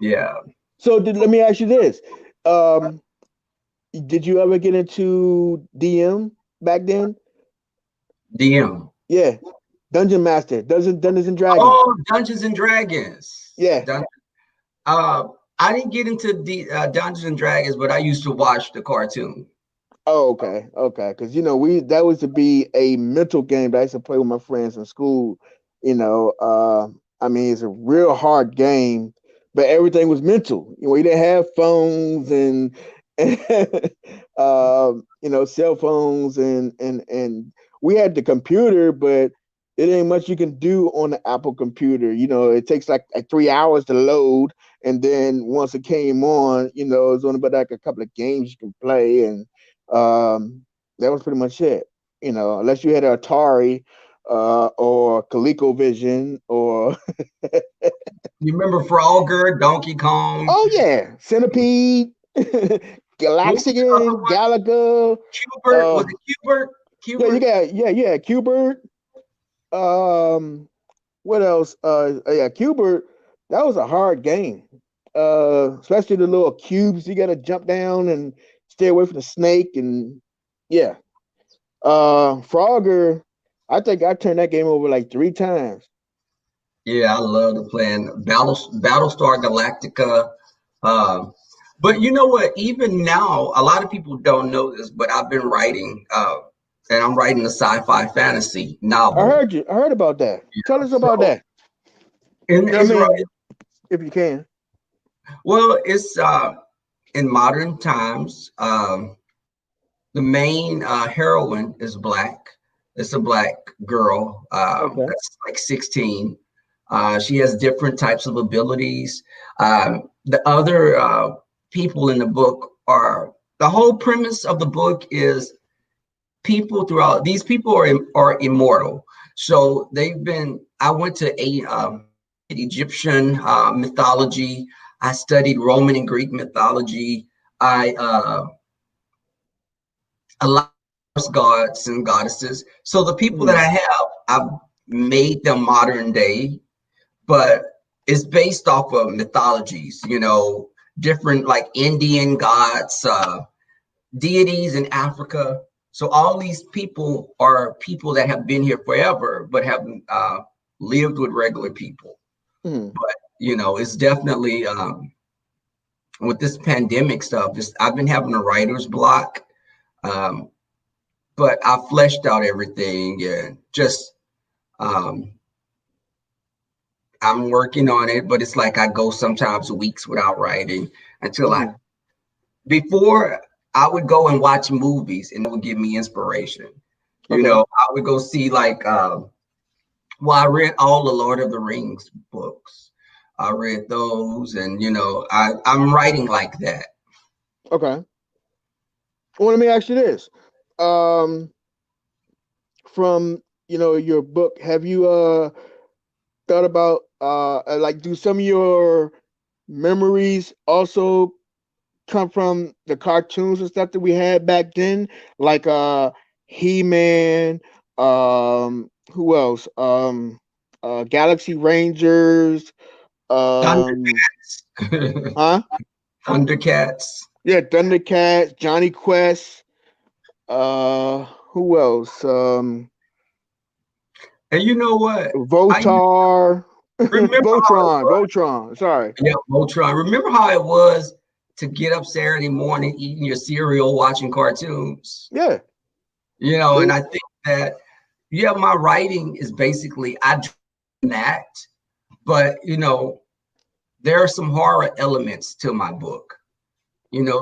yeah, So let me ask you this. Um, did you ever get into DM back then? DM. Yeah. Dungeon Master, Dungeons and Dragons. Oh, Dungeons and Dragons. Yeah. Uh, I didn't get into the Dungeons and Dragons, but I used to watch the cartoon. Oh, okay, okay. Because we that was to be a mental game that I used to play with my friends in school. I mean, it's a real hard game, but everything was mental. We didn't have phones and, cell phones and we had the computer, but it ain't much you can do on the Apple computer. It takes like 3 hours to load, and then once it came on, it's only but like a couple of games you can play and that was pretty much it. Unless you had an Atari or ColecoVision or You remember Frogger, Donkey Kong? oh yeah, Centipede, What was the other Galaxian, one? Galaga. Cubert? Uh, Was it Cubert? yeah, you Cubert? got yeah, Qbert. What else? Yeah, Qbert. That was a hard game. Especially the little cubes you got to jump down and stay away from the snake and yeah. Frogger, I think I turned that game over like 3 times. Yeah, I love to playing Battlestar Galactica. Um, but you know what? Even now, a lot of people don't know this, but I've been writing, and I'm writing a sci-fi fantasy I novel. heard you. I heard about that. Tell us about So, that. and I it's right. mean, if you can. Well, it's in modern times. The main heroine is black. It's a black girl Okay. that's like 16. She has different types of abilities. The other people in the book are the whole premise of the book is people throughout. These people are immortal. So they've been. I went to a Egyptian mythology. I studied Roman and Greek mythology. I a lot of gods and goddesses. So the people that Hmm. I have, I've made them modern day, but it's based off of mythologies, different like Indian gods, deities in Africa. So all these people are people that have been here forever, but have lived with regular people. Hmm. But it's definitely with this pandemic stuff. I've been having a writer's block. Um, but I fleshed out everything and just um, I'm working on it. But it's like I go sometimes weeks without writing until I Hmm. before I would go and watch movies and it would give me inspiration. Okay. I would go see like Well, I read all the Lord of the Rings books. I read those, and I'm writing like that. Okay. Well, let me ask you this. Um, from your book, have you thought about like, do some of your memories also come from the cartoons and stuff that we had back then, like He-Man, who else, Galaxy Rangers, um Thundercats. huh Thundercats. yeah, Thundercats, Johnny Quest, who else, And you know what? I Votar, remember how it was. Voltron, sorry. Yeah, Voltron. Remember how it was to get up Saturday morning eating your cereal, watching cartoons? Yeah. And It- I think that, yeah, my writing is basically I dream that, but there are some horror elements to my book.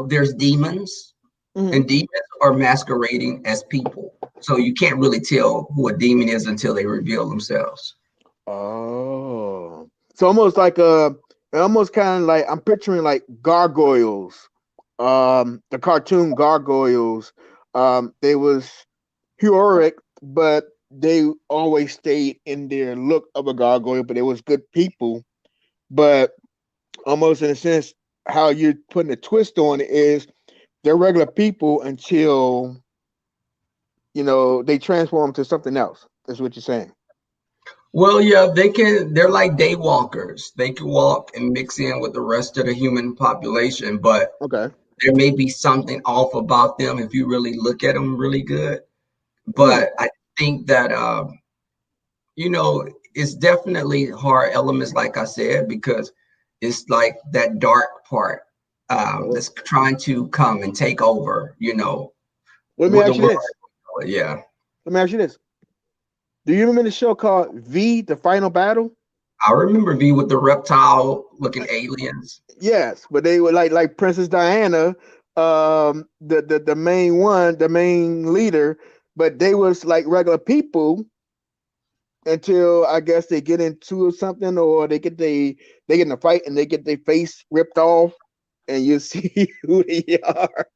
There's demons, mhm. and demons are masquerading as people. So you can't really tell who a demon is until they reveal themselves. Oh, so almost like almost kind of like I'm picturing like gargoyles, the cartoon gargoyles. They was heroic, but they always stayed in their look of a gargoyle, but they was good people. But almost in a sense, how you're putting a twist on it is they're regular people until they transform to something else. That's what you're saying. Well, yeah, they can. They're like day walkers. They can walk and mix in with the rest of the human population, but Okay. there may be something off about them if you really look at them really good. Hmm. But I think that it's definitely hard elements, like I said, because it's like that dark part Well, that's trying to come and take over. let me What the ask you world. this. Yeah, Let me ask you this. Do you remember the show called V, The Final Battle? I remember V with the reptile looking aliens. Yes, but they were like Princess Diana, the main one, the main leader, but they was like regular people until I guess they get into something or they get in a fight and they get their face ripped off and you see who they are.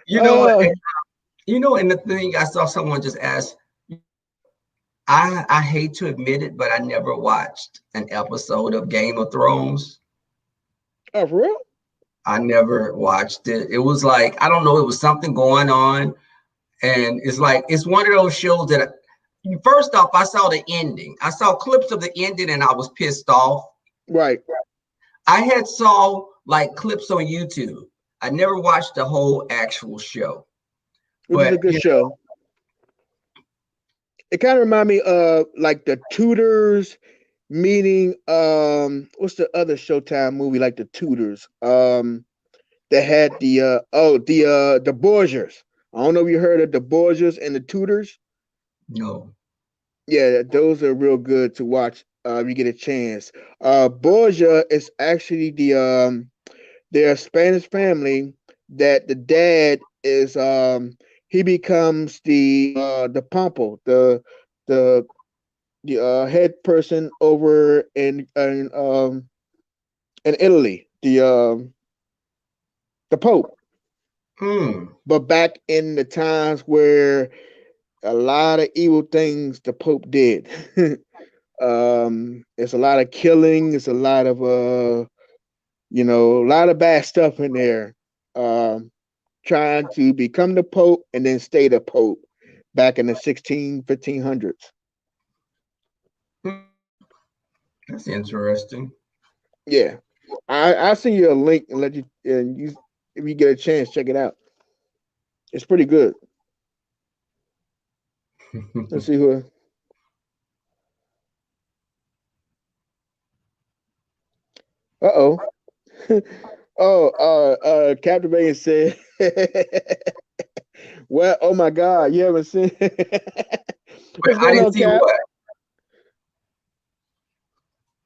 You know, Uh, and the thing I saw someone just ask. I hate to admit it, but I never watched an episode of Game of Thrones. oh, for real? I never watched it. It was like, I don't know, it was something going on. And it's like, it's one of those shows that, first off, I saw the ending. I saw clips of the ending and I was pissed off. Right. I had saw like clips on YouTube. I never watched the whole actual show. It was a But, good show. It kind of reminded me of like the Tudors meeting what's the other Showtime movie like the Tudors? That had the Borgias. I don't know if you heard of the Borgias and the Tudors. no. Yeah, those are real good to watch if you get a chance. Borgia is actually they're a Spanish family that the dad is he becomes the pompo, the head person over in Italy, the Pope. Hmm. But back in the times where a lot of evil things the Pope did. It's a lot of killing, it's a lot of a lot of bad stuff in there. Um, Trying to become the Pope and then stay the Pope back in the 1500s. Hmm. That's interesting. Yeah. I'll send you a link and let you and you if you get a chance, check it out. It's pretty good. Let's see who. Uh-oh. Captivating said, well, oh my God, you haven't seen But what's I going didn't on, see Cap? what.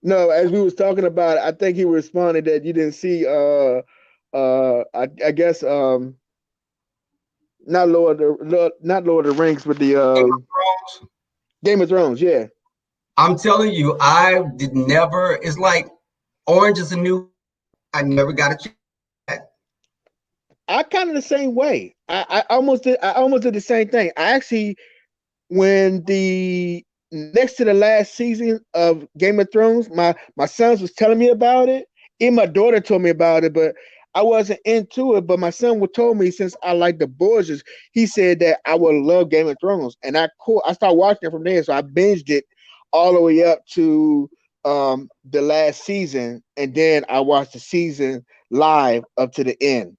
No, as we was talking about it, I think he responded that you didn't see I guess not Lord of the Rings, but the Game of Thrones? Game of Thrones, yeah. I'm telling you, I did never. It's like Orange is the New. I never got a chance. I kind of the same way. I almost did the same thing. I actually, when the next to the last season of Game of Thrones, my sons was telling me about it. Even my daughter told me about it, but I wasn't into it. But my son would told me, since I like the Borgias, he said that I would love Game of Thrones, and I started watching it from there. So I binged it all the way up to the last season, and then I watched the season live up to the end.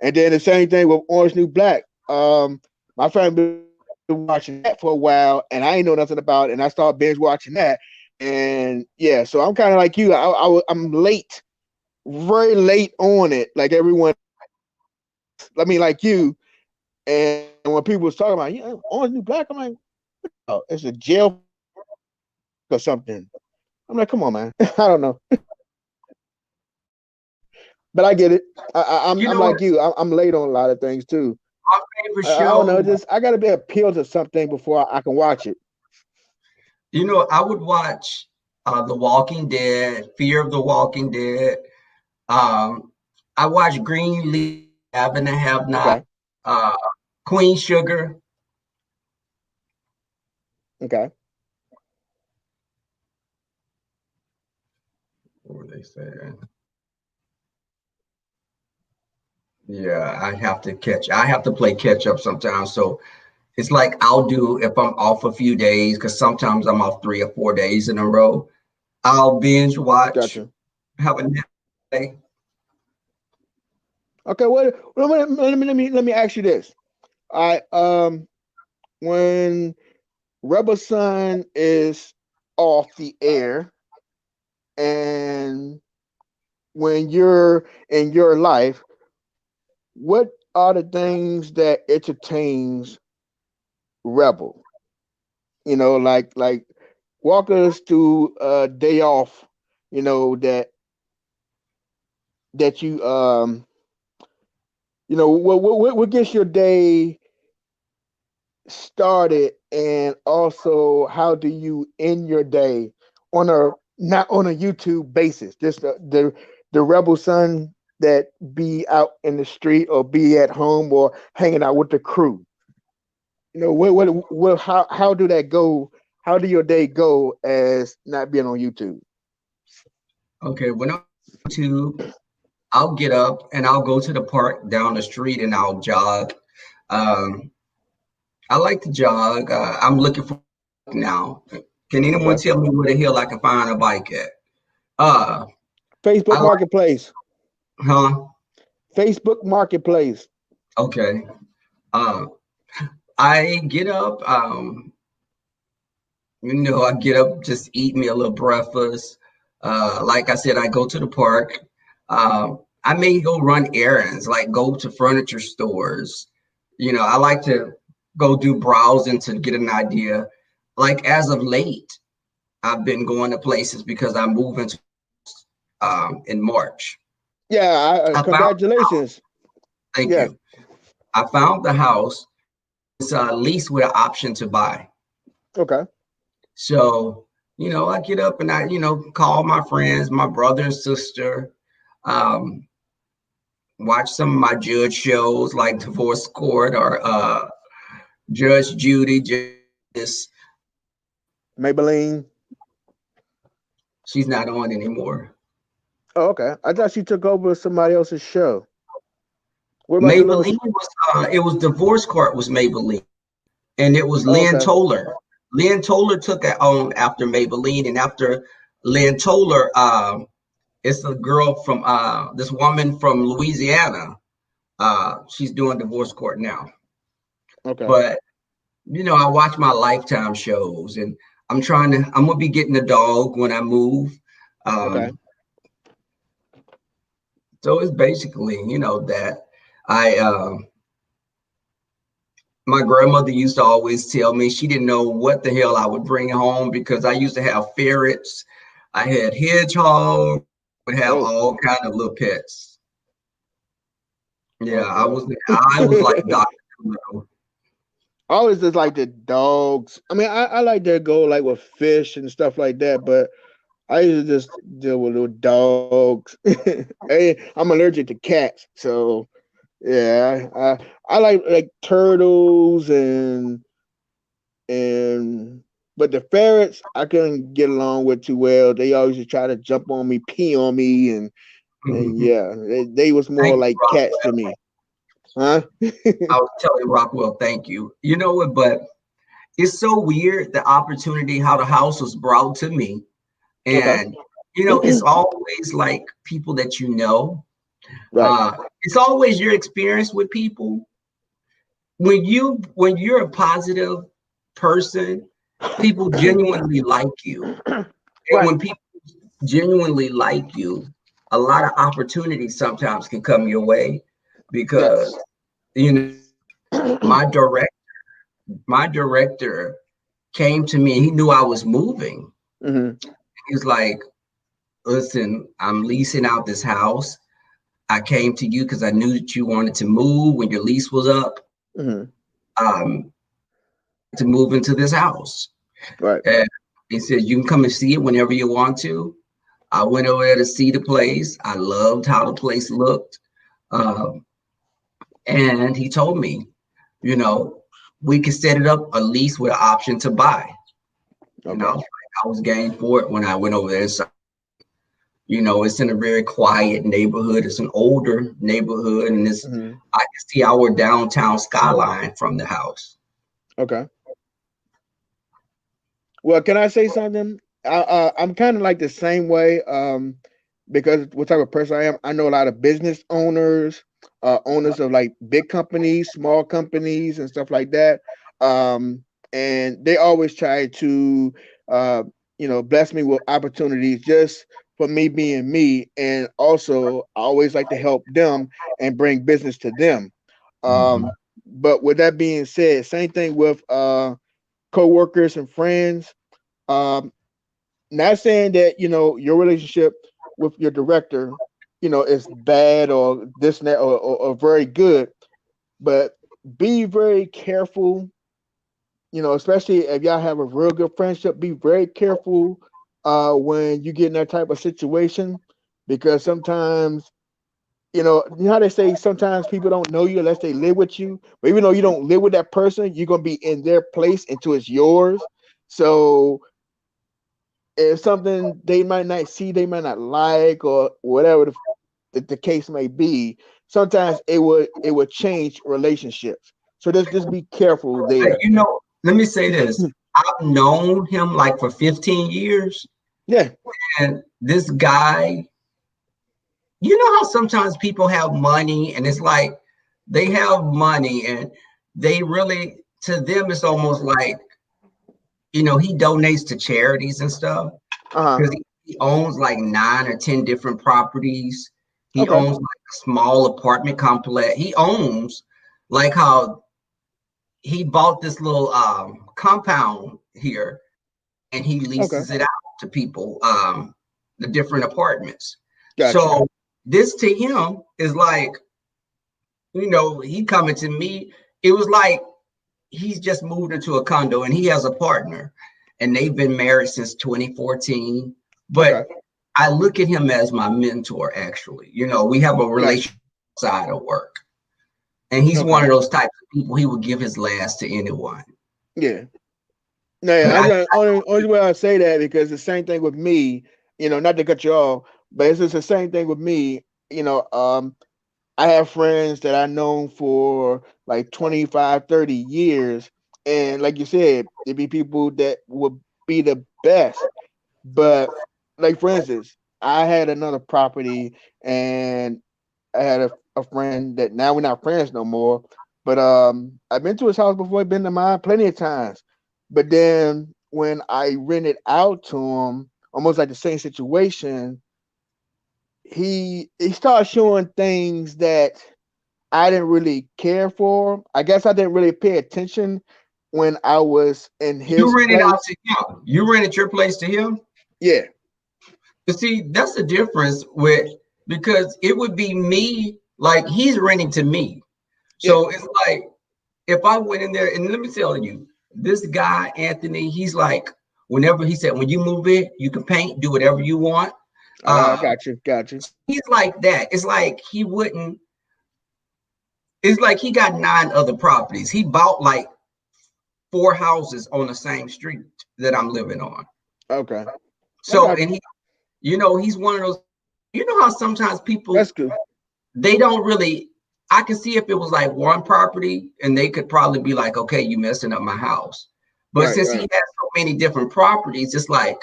And then the same thing with Orange New Black. My friend been watching that for a while, and I ain't know nothing about it, and I started binge watching that. And yeah, so I'm kind of like you. I'm late, very late on it, like everyone else. I mean, like you. And when people was talking about, Orange New Black, I'm like, oh, it's a jail or something. I'm like, come on, man. I don't know, but I get it. I'm You know like what? you. I'm late on a lot of things too. My favorite I don't know. show. Just I got to be appealed to something before I can watch it. I would watch The Walking Dead, Fear of the Walking Dead. Um, I watched Greenleaf, Have and Have Not, Okay. uh, Queen Sugar. Okay. What were they saying? Yeah, I have to play catch up sometimes. So it's like I'll do if I'm off a few days, because sometimes I'm off 3 or 4 days in a row. I'll binge watch, Gotcha. have a nap day. Okay. Well, let me ask you this. I when Rebel Sun is off the air, and when you're in your life, what are the things that entertains Rebel? Like walk us through a day off. That you what gets your day started, and also how do you end your day on a not on a YouTube basis, just the Rebel Son that be out in the street or be at home or hanging out with the crew. What how do that go? How do your day go as not being on YouTube? Okay, when I'm on YouTube, I'll get up and I'll go to the park down the street and I'll jog. Um, I like to jog. I'm looking for now. Can anyone Okay. tell me where the hell I can find a bike at? Uh, Facebook I like, Marketplace. huh? Facebook Marketplace. Okay. Uh, I get up. I get up, just eat me a little breakfast. Like I said, I go to the park. I may go run errands, like go to furniture stores. I like to go do browsing to get an idea. Like as of late, I've been going to places because I'm moving in March. Yeah, I found, congratulations. thank Yes. you. I found the house. It's a lease with an option to buy. Okay. So, I get up and call my friends, my brother and sister, um, watch some of my judge shows like Divorce Court or Judge Judy. Justice. Maybelline. She's not on anymore. Oh, okay. I thought she took over somebody else's show. What about the little? Maybelline it was Divorce Court was Maybelline, and it was Oh, Lynn okay. Toller. Lynn Toller took it on after Maybelline, and after Lynn Toller, it's a girl from this woman from Louisiana. She's doing Divorce Court now. Okay. But I watch my Lifetime shows, and I'm gonna be getting a dog when I move. Okay. Um, so it's basically, that I my grandmother used to always tell me she didn't know what the hell I would bring home because I used to have ferrets, I had hedgehogs, would have Oh. all kind of little pets. Yeah, Oh boy. I was like Dr. Dolittle. I always just like the dogs. I mean, I like to go like with fish and stuff like that, but I usually just deal with little dogs. Hey, I'm allergic to cats, so yeah, I like turtles and but the ferrets I couldn't get along with too well. They always just try to jump on me, pee on me, and yeah, they was more Thank you, like cats to Rockwell. me, huh? I was telling Rockwell, thank you. You know what? But it's so weird the opportunity how the house was brought to me, Okay. and it's always like people that you know. Right. It's always your experience with people when you're a positive person, people genuinely like you. And Right. when people genuinely like you, a lot of opportunities sometimes can come your way because Yes. you know my direct my director came to me and he knew I was moving. Hmm. He was like, listen, I'm leasing out this house. I came to you because I knew that you wanted to move when your lease was up. Hmm. Um, to move into this house. Right. And he said, you can come and see it whenever you want to. I went over there to see the place. I loved how the place looked. Um, and he told me, you know, we could set it up a lease with an option to buy. And Okay. I was game for it when I went over there. So, it's in a very quiet neighborhood. It's an older neighborhood, and Hmm. I can see our downtown skyline from the house. Okay. Well, can I say something? I'm kind of like the same way, because what type of person I am. I know a lot of business owners, owners of like big companies, small companies, and stuff like that. And they always try to, uh, bless me with opportunities just for me being me. And also, I always like to help them and bring business to them. Mhm. But with that being said, same thing with coworkers and friends. Um, Not saying that your relationship with your director, is bad or this and that or very good, but be very careful. Especially if y'all have a real good friendship, be very careful when you get in that type of situation because sometimes how they say sometimes people don't know you unless they live with you. But even though you don't live with that person, you're gonna be in their place until it's yours. So if something they might not see, they might not like, or whatever the case may be, sometimes it would change relationships. So just be careful there. Let me say this. I've known him like for 15 years, Yeah. and this guy, how sometimes people have money and it's like they have money and they really, to them, it's almost like, he donates to charities and stuff Uh huh. because he owns like 9 or 10 different properties. He Okay. owns like a small apartment complex. He owns like how he bought this little compound here and he Okay. leases it out to people, the different apartments. Gotcha. So this to him is like, he coming to me. It was like he's just moved into a condo and he has a partner and they've been married since 2014. Okay. But I look at him as my mentor, actually. We have a Gotcha. relationship outside of work. And he's one Okay. of those types of people, he would give his last to anyone. Yeah. No, yeah, But I, only way I say that because the same thing with me, not to cut you off, but it's just the same thing with me. I have friends that I've known for like 25, 30 years. And like you said, there'd be people that would be the best. But like for instance, I had another property and I had a friend that now we're not friends no more. But I've been to his house before, I've been to mine plenty of times. But then when I rented out to him, almost like the same situation, he started showing things that I didn't really care for. I guess I didn't really pay attention when I was in you his rented out place. to him. You rented your place to him. Yeah, But see, that's the difference with because it would be me, like he's renting to me. yeah, So it's like if I went in there, and let me tell you, this guy, Anthony, he's like, whenever he said, when you move in, you can paint, do whatever you want. Got you, got you. He's like that. It's like he wouldn't, it's like he got 9 other properties. He bought like 4 houses on the same street that I'm living on. Okay, I So, got and you. he, he's one of those, how sometimes people, That's good. they don't really, I can see if it was like one property and they could probably be like, okay, you messing up my house. But Right, since he right. has so many different properties, it's like,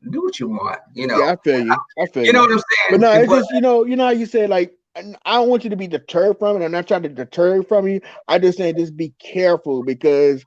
do what you want. Yeah, I feel you. I feel You know you. what I'm But no, saying? it's But just you know how you say like I don't want you to be deterred from it. I'm not trying to deter you from you. I just say just be careful because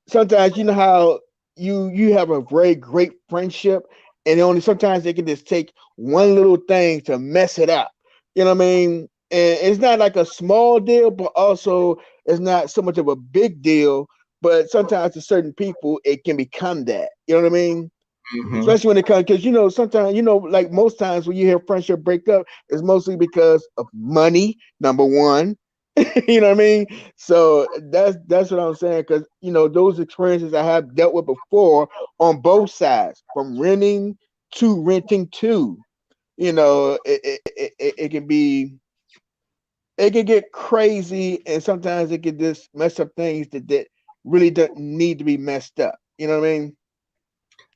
sometimes you know how you have a very great friendship and only sometimes they can just take one little thing to mess it up. You know what I mean? And it's not like a small deal, but also it's not so much of a big deal. But sometimes to certain people, it can become that. You know what I mean? mhm. Especially when it comes because sometimes like most times when you hear friendship break up, it's mostly because of money. Number one, you know what I mean. So that's what I'm saying because those experiences I have dealt with before on both sides, from renting to renting to. It can be it can get crazy and sometimes it can just mess up things that really don't need to be messed up. You know what I mean?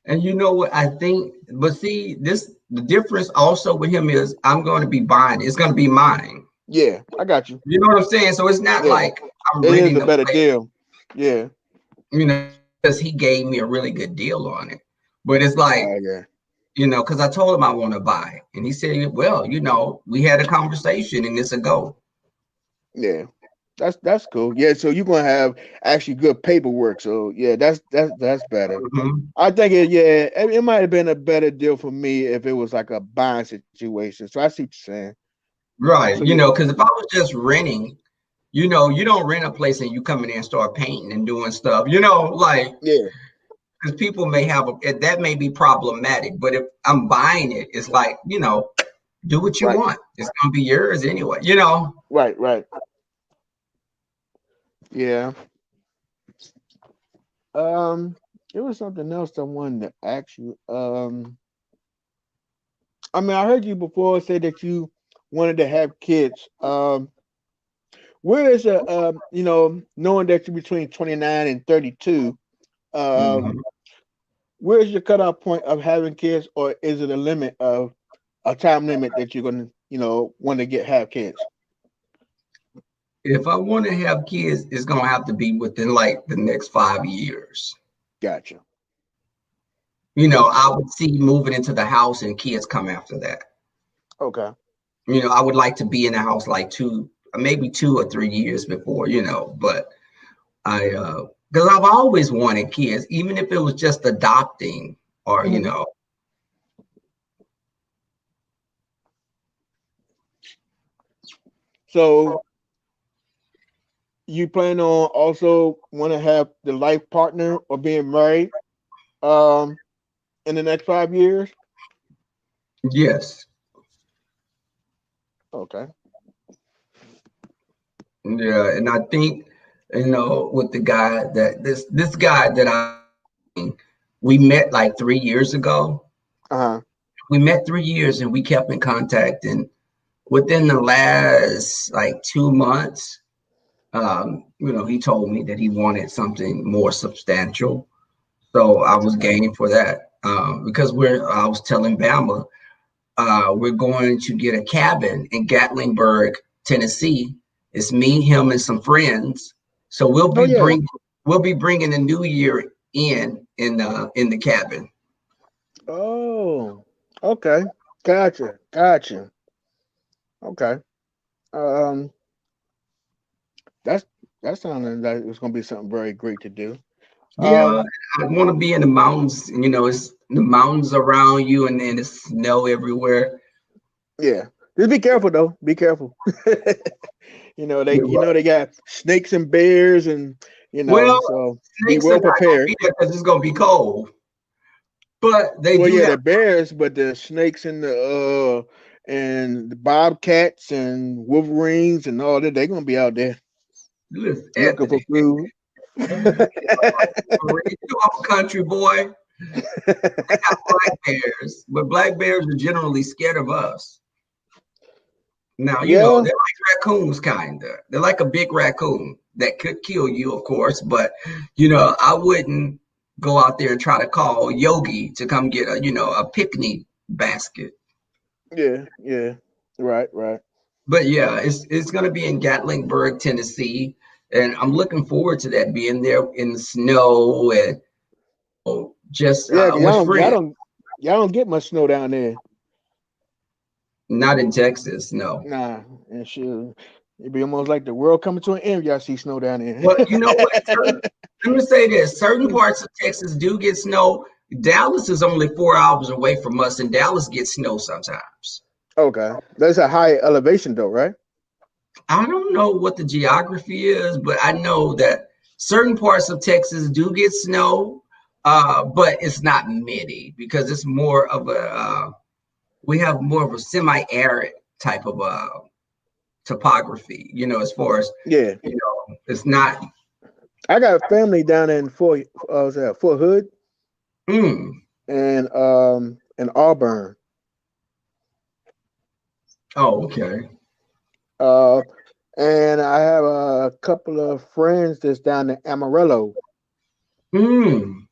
And you know what I think, but see, the difference also with him is I'm going to be buying, it's going to be mine. Yeah, I got you. You know what I'm saying? So it's not Yeah, like I'm it is renting a the better place, deal. Yeah. because he gave me a really good deal on it. But it's like, Oh yeah. because I told him I want to buy. And he said, well, we had a conversation and it's a go. Yeah. That's cool. Yeah, so you're gonna have actually good paperwork. So yeah, that's better. Mhm. I think it might have been a better deal for me if it was like a buying situation. So I see what you're saying. So Right. yeah, Because if I was just renting, you don't rent a place and you come in there and start painting and doing stuff, like, yeah, because people may have that may be problematic. But if I'm buying it, it's like, do what you right, want. It's gonna be yours anyway. right. Yeah. Um, there was something else I wanted to ask you. I mean, I heard you before say that you wanted to have kids. Where is knowing that you're between 29 and 32, um, Mhm. where is your cutoff point of having kids, or is it a time limit that you're gonna, want to have kids? If I want to have kids, it's gonna have to be within like the next 5 years. Gotcha. I would see moving into the house and kids come after that. Okay. I would like to be in the house like maybe 2 or 3 years before, but I, because I've always wanted kids, even if it was just adopting or, Hmm. So you plan on also want to have the life partner or being married um in the next 5 years? yes. Okay. Yeah. And I think, with the guy this guy that we met like 3 years ago. Uh-huh. We met 3 years and we kept in contact. And within the last like 2 months, he told me that he wanted something more substantial. So I was game for that. Because I was telling Bama, we're going to get a cabin in Gatlinburg, Tennessee. It's me, him, and some friends. So Oh yeah. we'll be bringing the new year in the cabin. Oh, okay. Gotcha. Okay. Um, that's that sounding like it's gonna be something very great to do. Yeah, Um, I want to be in the mountains. It's the mountains around you, and then it's snow everywhere. yeah. Just be careful though. Be careful. Yeah, they got snakes and bears and well, so be snakes are well not gonna prepared. be there because it's gonna be cold. But they Well, do yeah, have. the bears, but the snakes and the bobcats and wolverines and all that, they're gonna be out there. Listen, looking for Anthony, food. I'm a country boy. They got black bears, but black bears are generally scared of us. Now, you know, Yeah, they're like raccoons, kind of. They're like a big raccoon that could kill you, of course, but, you know, I wouldn't go out there and try to call Yogi to come get a, you know, a picnic basket. yeah, yeah. Right, right. But yeah, it's going to be in Gatlinburg, Tennessee, and I'm looking forward to that, being there in the snow and just Yeah, 'cause with friends. y'all don't get much snow down there. Not in Texas, no. Nah, and shit. It'd be almost like the world coming to an end if y'all see snow down Well, you know what? there. Let me say this: certain parts of Texas do get snow. Dallas is only 4 hours away from us, and Dallas gets snow sometimes. Okay. That's a high elevation though, right? I don't know what the geography is, but I know that certain parts of Texas do get snow, but it's not many because it's more of a we have more of a semi-arid type of topography. You know, as far as Yeah. you know, it's not. I got family down there in Fort Hood Mm, and Auburn. oh, okay. Uh and I have a couple of friends that's down in Amarillo. Mm.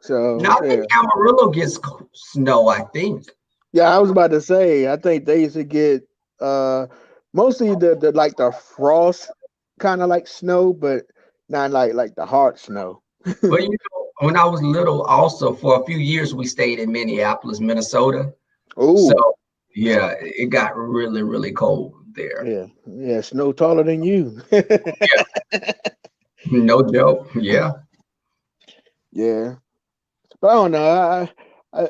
So Now I yeah. think Amarillo gets snow. I think. Yeah, I was about to say, I think they used to get uh mostly the like the frost kind of like snow, but not like the hard snow. Well, you know, when I was little, also for a few years we stayed in Minneapolis, Minnesota. So Oh, yeah, it got really, really cold there. yeah, yeah, snow taller than you. No joke. Yeah. Yeah, but I don't know.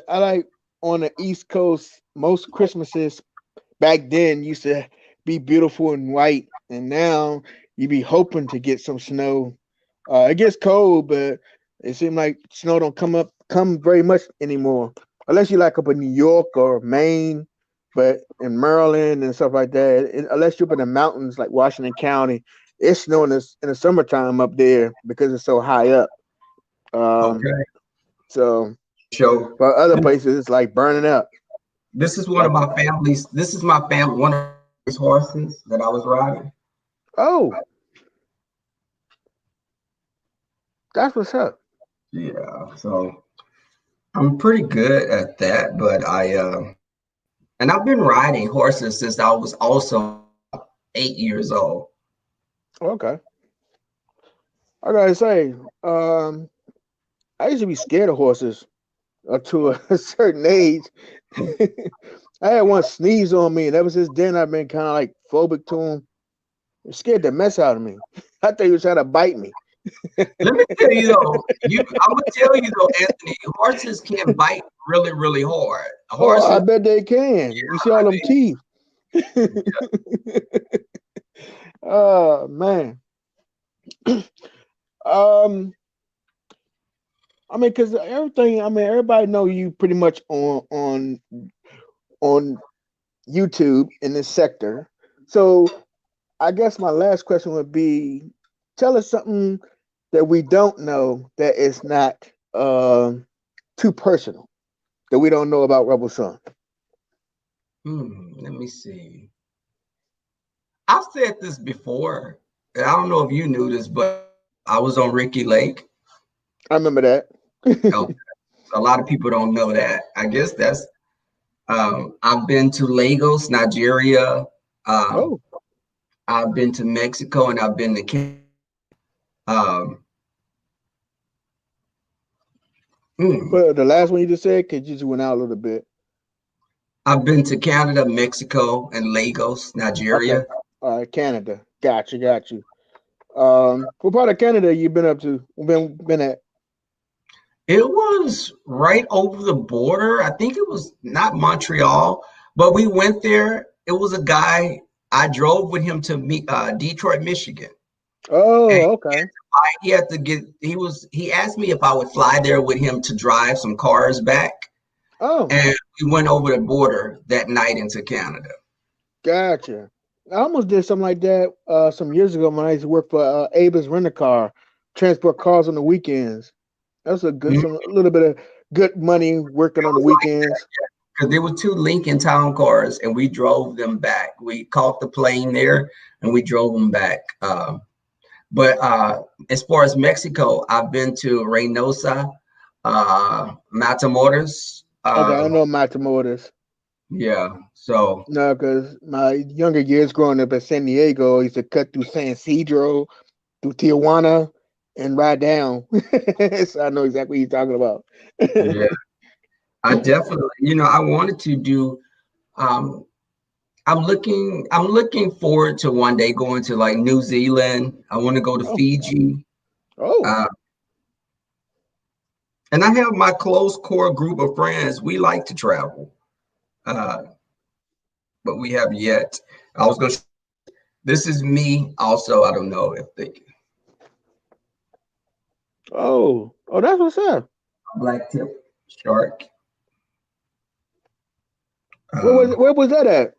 I like on the East Coast. Most Christmases back then used to be beautiful and white, and now you be hoping to get some snow. It gets cold, but it seems like snow don't come very much anymore, unless you like up in New York or Maine, but in Maryland and stuff like that. Unless you're up in the mountains like Washington County, it's snowing in the summertime up there because it's so high up. Um, Okay. so, So but other places it's like burning up. this is one of Like, my families. This is my family. One of these horses that I was riding. oh, that's what's up. Yeah. So I'm pretty good at that, but and I've been riding horses since I was also 8 years old. Okay, I gotta say, I used to be scared of horses up to a certain age. I had one sneeze on me, and ever since then I've been kind of like phobic to him. It scared the mess out of me. I thought he was trying to bite me. Let me tell you though, I'm gonna tell you though, Anthony, horses can bite really, really hard. Oh, I Horses, bet they can. You see all I them mean, teeth. Oh man. um, I mean, cause everything. I mean, everybody know you pretty much on YouTube in this sector. So I guess my last question would be: tell us something that we don't know that is not too personal that we don't know about Rebel Son. let me see. I've said this before. And I don't know if you knew this, but I was on Ricky Lake. I remember that. Oh, a lot of people don't know that. I guess that's I've been to Lagos, Nigeria. Um, Oh, I've been to Mexico and I've been to Canada. Um, mm, well, the last one you just said, cause you just went out a little bit. I've been to Canada, Mexico, and Lagos, Okay. Nigeria. All right, Canada. Got you, got you. What part of Canada you been up to? Been at? It was right over the border. I think it was not Montreal, but we went there. It was a guy. I drove with him to Detroit, Michigan, and Oh, okay. he had to get. He asked me if I would fly there with him to drive some cars back, Oh, and we went over the border that night into Canada. gotcha. I almost did something like that some years ago when I used to work for Abe's Rent a Car, transport cars on the weekends. That's a good, Mhm. some a little bit of good money working on the weekends. Because there were two Lincoln Town cars, and we drove them back. We caught the plane there, and we drove them back. But as far as Mexico, I've been to Reynosa, Matamoros. Okay, I know Matamoros. Yeah. So No, because my younger years growing up in San Diego, I used to cut through San Isidro, through Tijuana, and ride down. So I know exactly what you're talking about. yeah, I definitely, I wanted to do. Um, I'm looking forward to one day going to like New Zealand. I want to go to Oh, Fiji. oh, Uh, and I have my close core group of friends. We like to travel, uh, but we have yet. I was going to. This is me. Also, I don't know if they oh, that's what's up. black tip shark. Where was Um, it? Where was that at?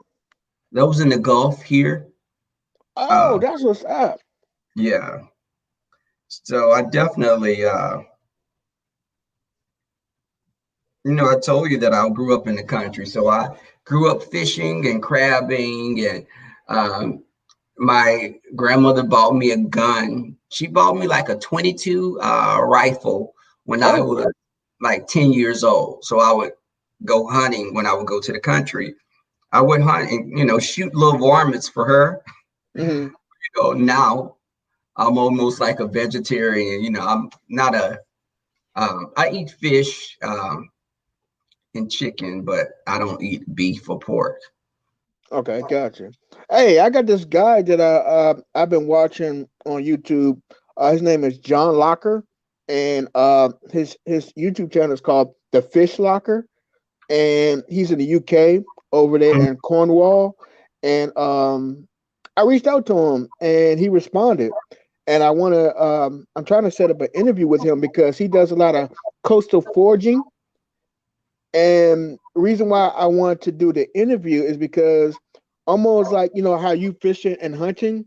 that was in the Gulf here. Oh, Uh, that's what's up. yeah. So I definitely, I told you that I grew up in the country. So I grew up fishing and crabbing, and um, my grandmother bought me a gun. She bought me like a 22 rifle when I Oh, was like 10 years old. So I would go hunting when I would go to the country. I would hunt and, shoot little varmints for her. hmm Now I'm almost like a vegetarian. I'm not I eat fish and chicken, but I don't eat beef or pork. okay, gotcha. Hey, I got this guy that I've been watching on YouTube. His name is John Locker, and his YouTube channel is called The Fish Locker, and he's in the UK over there in Cornwall. And I reached out to him, and he responded. And I'm trying to set up an interview with him because he does a lot of coastal foraging. And the reason why I want to do the interview is because almost like how you fishing and hunting,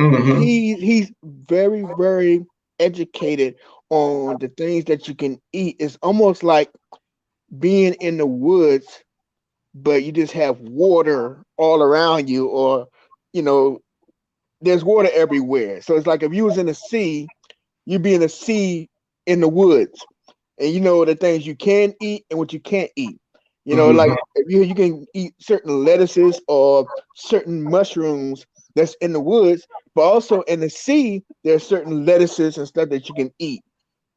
Mm-hmm. he's very very educated on the things that you can eat. It's almost like being in the woods, but you just have water all around you, or you know there's water everywhere. So it's like if you was in the sea, you'd be in the sea in the woods, and you know the things you can eat and what you can't eat. Like Mm-hmm. if you can eat certain lettuces or certain mushrooms that's in the woods, but also in the sea, there's certain lettuces and stuff that you can eat.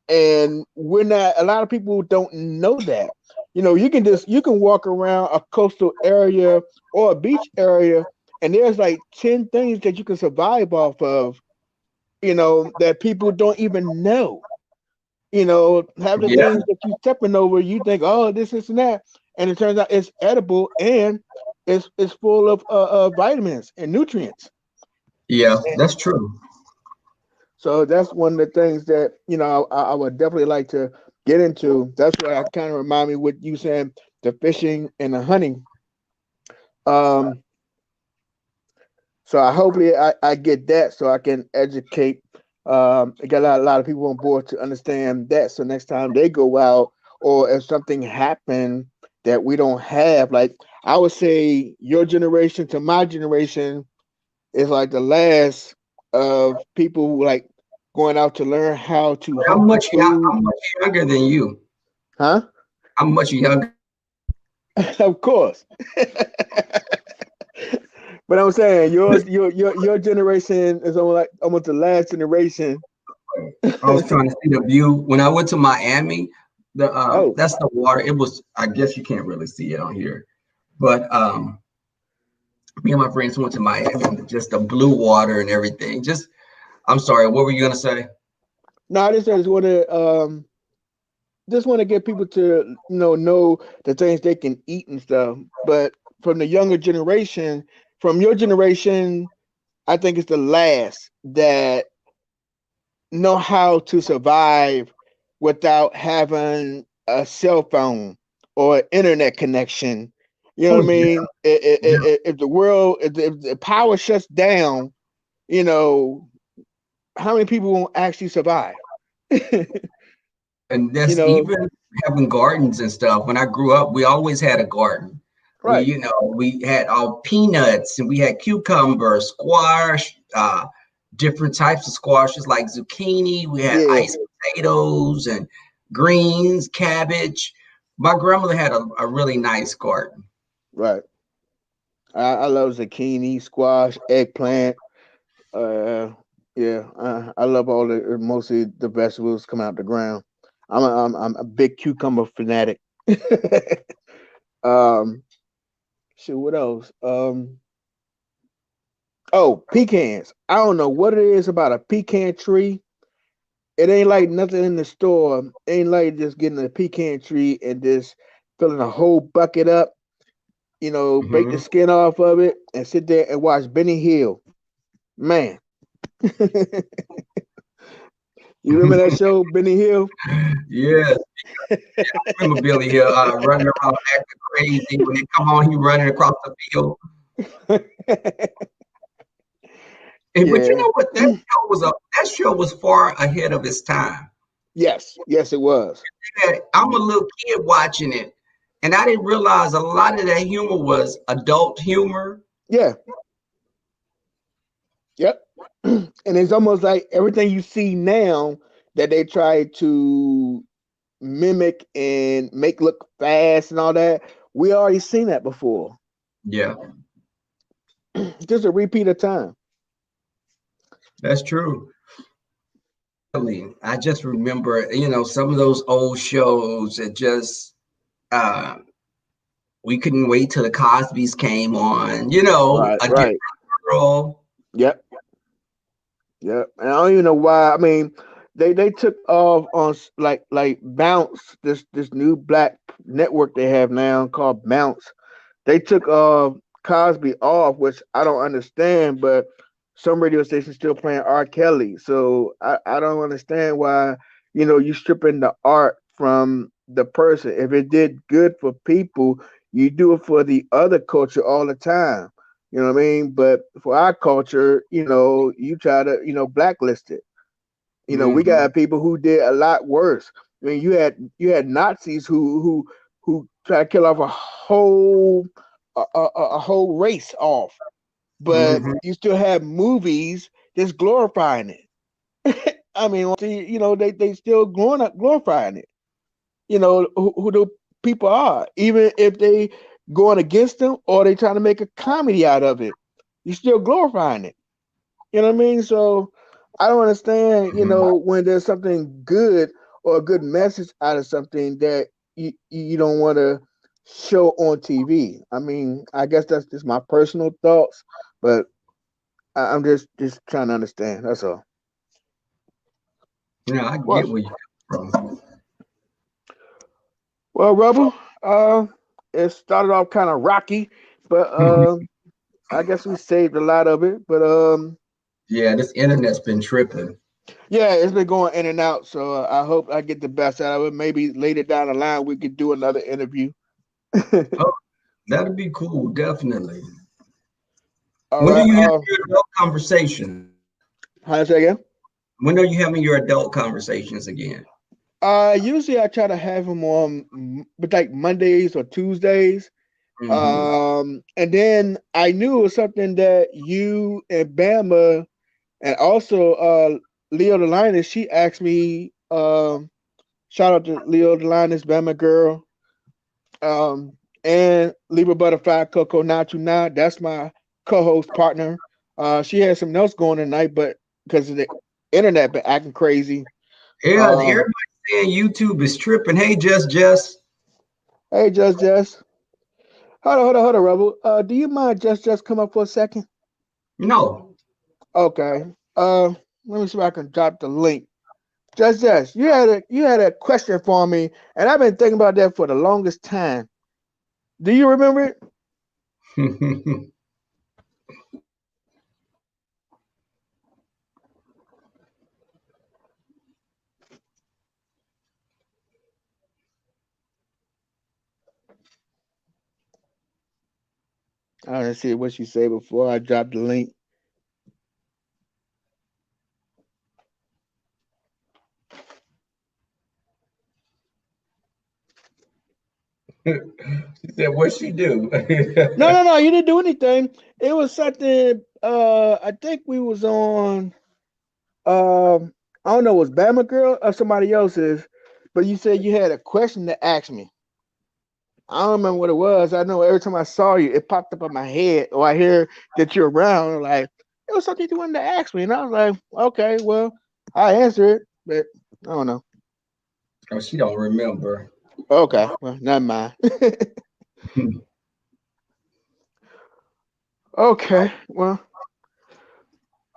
And we're not. A lot of people don't know that. You can walk around a coastal area or a beach area, and there's like 10 things that you can survive off of. That people don't even know. Have the Yeah, things that you stepping over, you think, oh, this and that, and it turns out it's edible and it's full of vitamins and nutrients. yeah, that's true. So that's one of the things that I would definitely like to get into. That's what I kind of remind me with you saying the fishing and the hunting. Um, so I get that so I can educate. I got a lot of people on board to understand that. So next time they go out, or if something happened that we don't have, like I would say, your generation to my generation is like the last of people who like going out to learn how to How hunt for much? food. How much younger than you? Huh? How much younger? Of course. But I'm saying your generation is almost the last generation. I was trying to see the view when I went to Miami. The Oh, That's the water. It was. I guess you can't really see it on here, but me and my friends went to Miami. Just the blue water and everything. I'm sorry. What were you gonna say? no, I just want to get people to know the things they can eat and stuff. But from the younger generation, from your generation, I think it's the last that know how to survive without having a cell phone or internet connection You know Oh what I yeah, mean? yeah. If the world, if the power shuts down, you know, how many people won't actually survive? you And that's know, even having gardens and stuff. When I grew up, we always had a garden. right? We had all peanuts and we had cucumber, squash, different types of squashes like zucchini. We had Yeah, iced potatoes and greens, cabbage. My grandmother had a really nice garden. right. I love zucchini, squash, eggplant. Uh, yeah, I love all the mostly the vegetables coming out the ground. I'm a big cucumber fanatic. um, Shit, what else? Oh, pecans. I don't know what it is about a pecan tree. It ain't like nothing in the store. Ain't like just getting a pecan tree and just filling a whole bucket up. Break the Hmm. skin off of it and sit there and watch Benny Hill. Man, you remember that show, Benny Hill? Yes, I remember Billy Hill running around acting crazy. When they come on, he running across the field. But you Yeah. know what? That show was far ahead of its time. Yes. Yes, it was. I'm a little kid watching it, and I didn't realize a lot of that humor was adult humor. Yeah. Yep. And it's almost like everything you see now that they try to mimic and make look fast and all that. We already seen that before. Yeah, Just a repeat of time. that's true. Really, I just remember, some of those old shows that just uh, we couldn't wait till the Cosby's came on. Right. A different Right. world. Yep. Yep. And I don't even know why. I mean, they took off on like Bounce, this new black network they have now called Bounce. They took Cosby off, which I don't understand, but some radio stations still playing R. Kelly. So I don't understand why, you stripping the art from the person. If it did good for people, you do it for the other culture all the time. You know what I mean? But for our culture, you try to, blacklist it. We Mhm. got people who did a lot worse. I mean, you had Nazis who tried to kill off a whole race off, but Mhm. you still have movies just glorifying it. I mean, they still glorifying it. Who the people are, even if they going against them or they trying to make a comedy out of it, you still glorifying it. You know what I mean? So I don't understand, Mhm. when there's something good or a good message out of something that you don't want to show on TV. I mean, I guess that's just my personal thoughts, but I'm just trying to understand. That's all. Yeah, I Well, get where you come from. well, Rebel, it started off kind of rocky, but I guess we saved a lot of it. But Yeah, this internet's been tripping. yeah, it's been going in and out, so I hope I get the best out of it. Maybe later down the line we could do another interview. Oh, that'd be cool, definitely. All When are right. you having your adult conversations? How to say again? When are you having your adult conversations again? Usually I try to have them on but like Mondays or Tuesdays. Hmm. And then I knew it was something that you and Bama and also Leo the Lioness. She asked me. Shout out to Leo the Lioness, Bama girl. And Libra Butterfly Coco Nachu Na. That's my co-host partner. She had something else going tonight, but because of the internet been acting crazy. Yeah, Um, everybody's saying YouTube is tripping. Hey, just hey, just hold on, Rebel. Do you mind just come up for a second? no. Okay. Let me see if I can drop the link. Just you had a question for me, and I've been thinking about that for the longest time. Do you remember it? I want to see what she say before I drop the link. She said, "What she do?" No, no, no. You didn't do anything. It was something. I think we was on. I don't know. Was Bama Girl or somebody else's? But you said you had a question to ask me. I don't remember what it was. I know every time I saw you, it popped up in my head, or I hear that you're around. Like it was something you wanted to ask me, and I was like, okay, well, I answer it, but I don't know. Oh, she don't remember. Okay, well, not mine. Okay, well,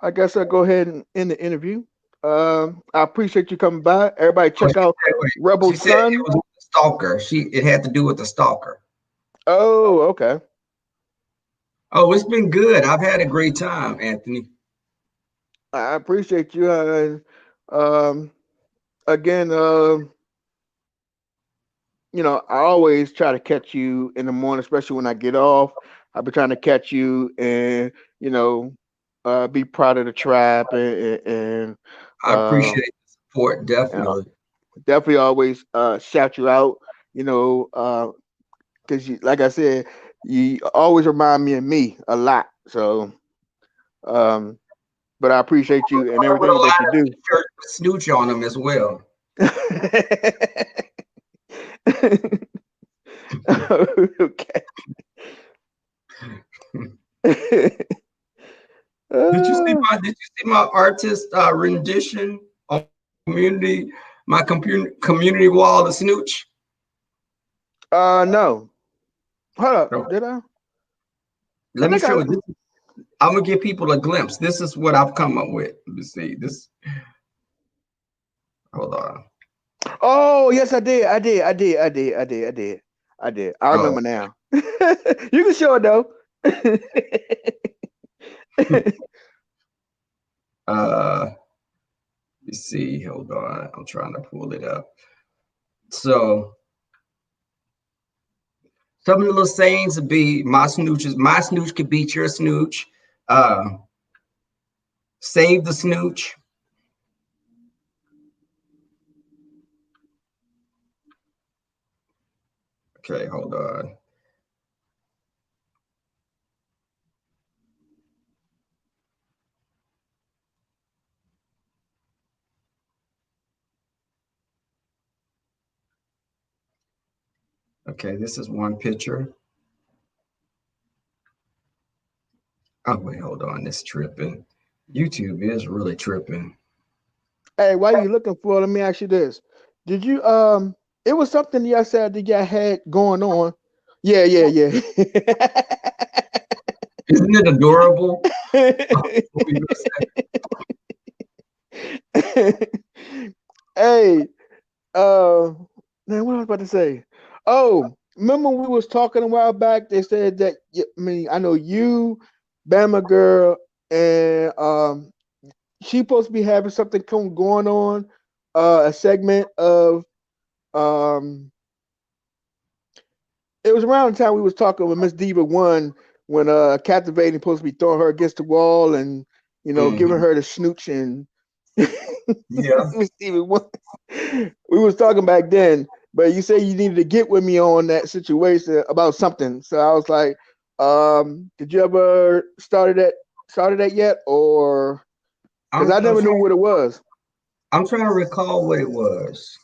I guess I'll go ahead and end the interview. I appreciate you coming by. Everybody, Oh, check out Rebel she said it Sun. was with the stalker. It had to do with the stalker. Oh, okay. Oh, it's been good. I've had a great time, Anthony. I appreciate you. Um, again, I always try to catch you in the morning, especially when I get off. I've been trying to catch you and you know, be proud of the tribe and I uh, appreciate the support, and definitely. definitely always shout you out. Because like I said, you always remind me of me a lot. So, um, but I appreciate you and With a everything that lot you of do. t-shirts with Snooch on them as well. Okay. uh, Did you see my artist rendition on my community wall of Snooch? no. Hold up. So Did I? I let me think I. show you. I'm gonna give people a glimpse. This is what I've come up with. Let me see this. Hold on. Oh, yes, I did. I did. I did. I did. I did. I did. I did. I Oh, remember now. You can show it though. uh, let's see. Hold on. I'm trying to pull it up. So some of the little sayings would be my snooch could beat your snooch. Uh, save the snooch. Okay, hold on. Okay, this is one picture. Oh wait, hold on. This tripping. YouTube is really tripping. Hey, while you looking for it, let me ask you this. Did you it was something y'all said that y'all had going on. Yeah, yeah, yeah. Isn't it adorable? Hey, uh man, what I was about to say? Oh, remember we was talking a while back, they said that I mean, I know you, Bama girl, and she supposed to be having something going on, a segment of um it was around the time we was talking with Miss Diva One when Captivating supposed to be throwing her against the wall and giving Hmm. her the snooch and Yeah. Miss Diva One. We was talking back then, but you say you needed to get with me on that situation about something. So I was like, did you ever started that yet, or because I'm, I I'm never knew trying. what it was. I'm trying to recall what it was.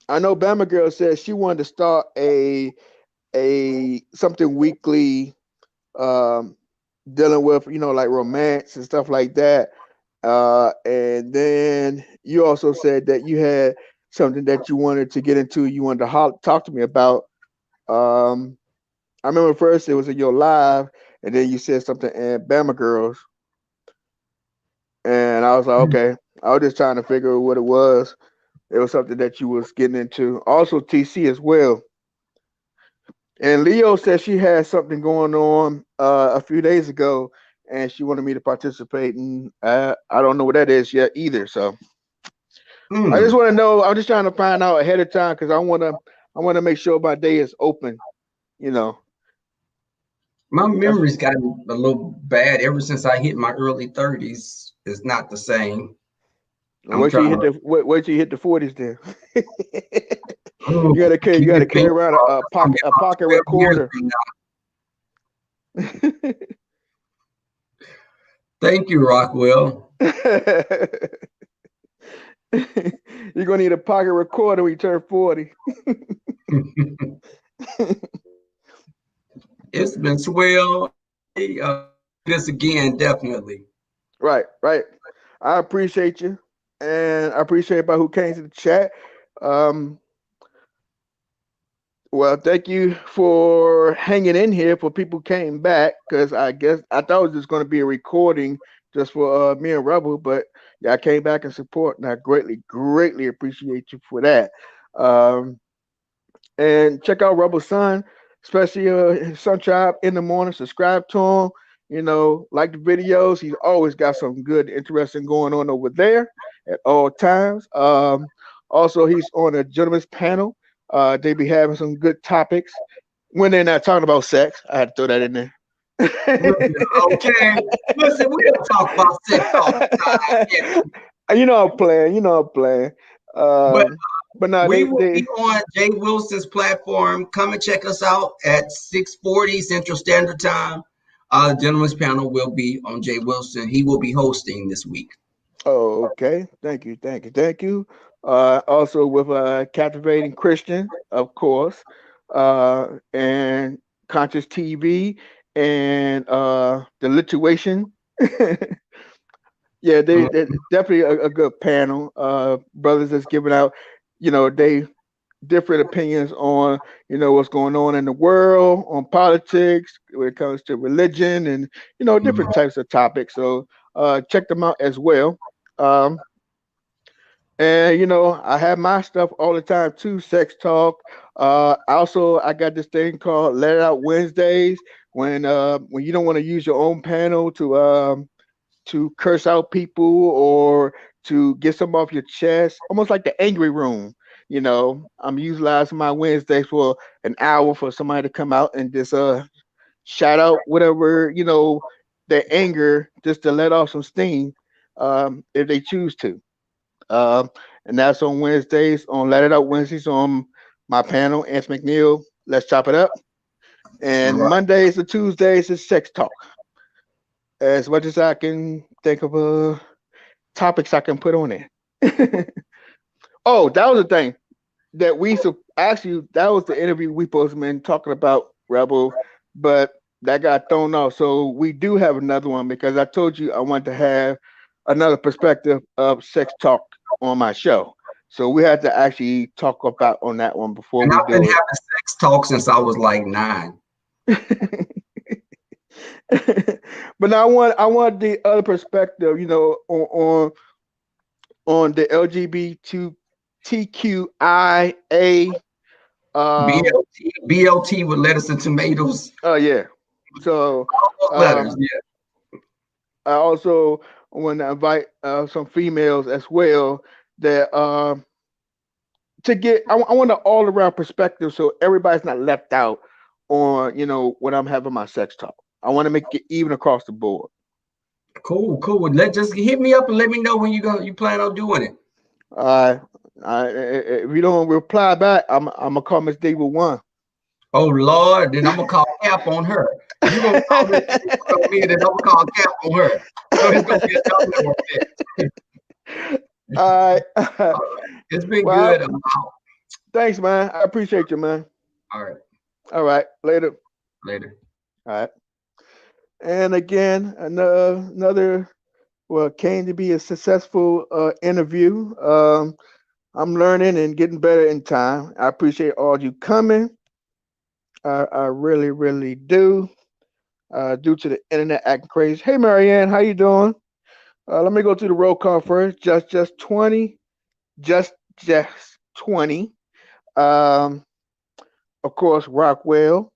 I know Bama Girl said she wanted to start a something weekly, um, dealing with like romance and stuff like that. And then you also said that you had something that you wanted to get into. You wanted to talk to me about. Um, I remember first it was in your live, and then you said something in Bama Girls, and I was like, okay. I was just trying to figure out what it was. It was something that you was getting into. Also, TC as well. And Leo said she had something going on a few days ago, and she wanted me to participate. And I don't know what that is yet either. So I just Hmm. want to know. I'm just trying to find out ahead of time because I want to make sure my day is open. You know. My That's memory's gotten a little bad ever since I hit my early 30s. It's not the same. I'm wait till you trying hit to. wait till you hit the 40s then. Oh, You keep gotta it carry pink. around I'm getting a about pocket 12 years recorder. from now. Thank you, Rockwell. You're gonna need a pocket recorder when you turn 40. It's been swell. Hey, this again, definitely. Right, right. I appreciate you, and I appreciate everybody who came to the chat. Um, well, thank you for hanging in here. For people who came back, because I guess I thought it was just going to be a recording just for me and Rebel, but yeah, I came back and support, and I greatly appreciate you for that. Um, and check out Rebel Son, especially his Sun Tribe in the morning. Subscribe to him. You know, like the videos. He's always got something good, interesting going on over there at all times. Also, he's on a gentleman's panel. They be having some good topics when they're not talking about sex. I had to throw that in there. Okay. Listen, we don't talk about sex all the time. Yeah. You know I'm playing. You know I'm playing. But But no, we will be they on Jay Wilson's platform. Come and check us out at 6:40 Central Standard Time. Gentleman's panel will be on Jay Wilson. He will be hosting this week. Oh, okay. Thank you. Also with captivating Christian, of course, and Conscious TV and the Lituation. Yeah, Mhm. they definitely a good panel. Brothers that's giving out, they different opinions on what's going on in the world, on politics, when it comes to religion, and different types of topics. So check them out as well. Um, and I have my stuff all the time too. Sex talk. Also, I got this thing called Let It Out Wednesdays when you don't want to use your own panel to curse out people or to get some off your chest, almost like the angry room. I'm utilizing my Wednesdays for an hour for somebody to come out and just shout out whatever their anger, just to let off some steam, if they choose to. Um, and that's on Wednesdays, on Let It Out Wednesdays, on my panel, Anthony McNeil. Let's chop it up. And Right. Mondays and Tuesdays is sex talk. As much as I can think of topics I can put on there. Oh, that was the thing that actually that was the interview we supposed to been talking about Rebel, but that got thrown off. So we do have another one because I told you I want to have another perspective of sex talk on my show. So we had to actually talk about on that one before And we I've been do having sex talk since I was like 9. it. But now I want the other perspective, on the LGBTQIA. Um, BLT with lettuce and tomatoes. oh yeah. So All those letters. um, Yeah. I also want to invite some females as well that to get. I want an all around perspective so everybody's not left out on when I'm having my sex talk. I want to make it even across the board. Cool, cool. Let just hit me up and let me know when you plan on doing it. Uh, if you don't reply back, I'm gonna call Miss David one. Oh Lord, then I'm gonna call Cap on her. You gonna call me, on me, and then I'm gonna call Cap on her. So it's gonna be a double effect. All right. All right. It's been Well, good. I'm out. thanks, man. I appreciate you, man. All right. All right. Later. Later. All right. And again, another what came to be a successful interview. I'm learning and getting better in time. I appreciate all you coming. I really do. Due to the internet acting crazy. Hey, Marianne, how you doing? Let me go through the roll call first. Just 20. Just 20. Um, of course, Rockwell.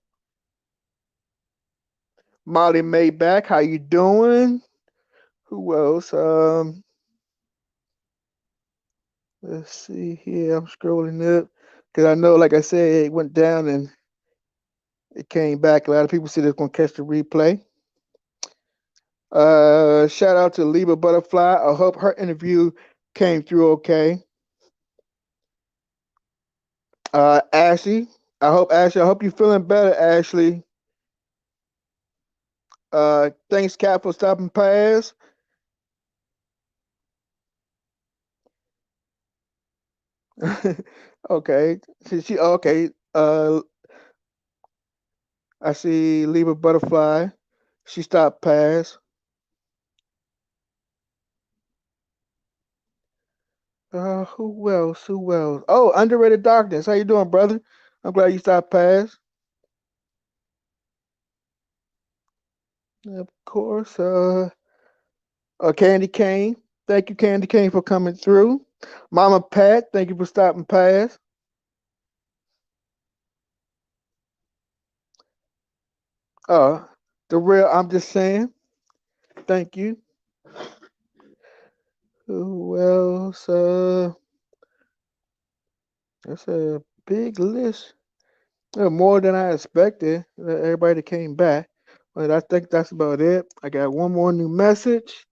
Molly Mayback, how you doing? Who else? Let's see here. I'm scrolling up because I know, like I said, it went down and It came back. A lot of people said it's gonna catch the replay. Shout out to Liba Butterfly. I hope her interview came through okay. Ashley. I hope you're feeling better, Ashley. Thanks, Cat, for stopping past. Okay. She okay. I see Libra Butterfly. She stopped past. Who else? Who else? Oh, Underrated Darkness. How you doing, brother? I'm glad you stopped past. Of course. Candy Cane. Thank you, Candy Cane, for coming through. Mama Pat, thank you for stopping past. Uh, the real. I'm just saying. Thank you. Who else? That's a big list. More than I expected. Everybody came back. But I think that's about it. I got one more new message,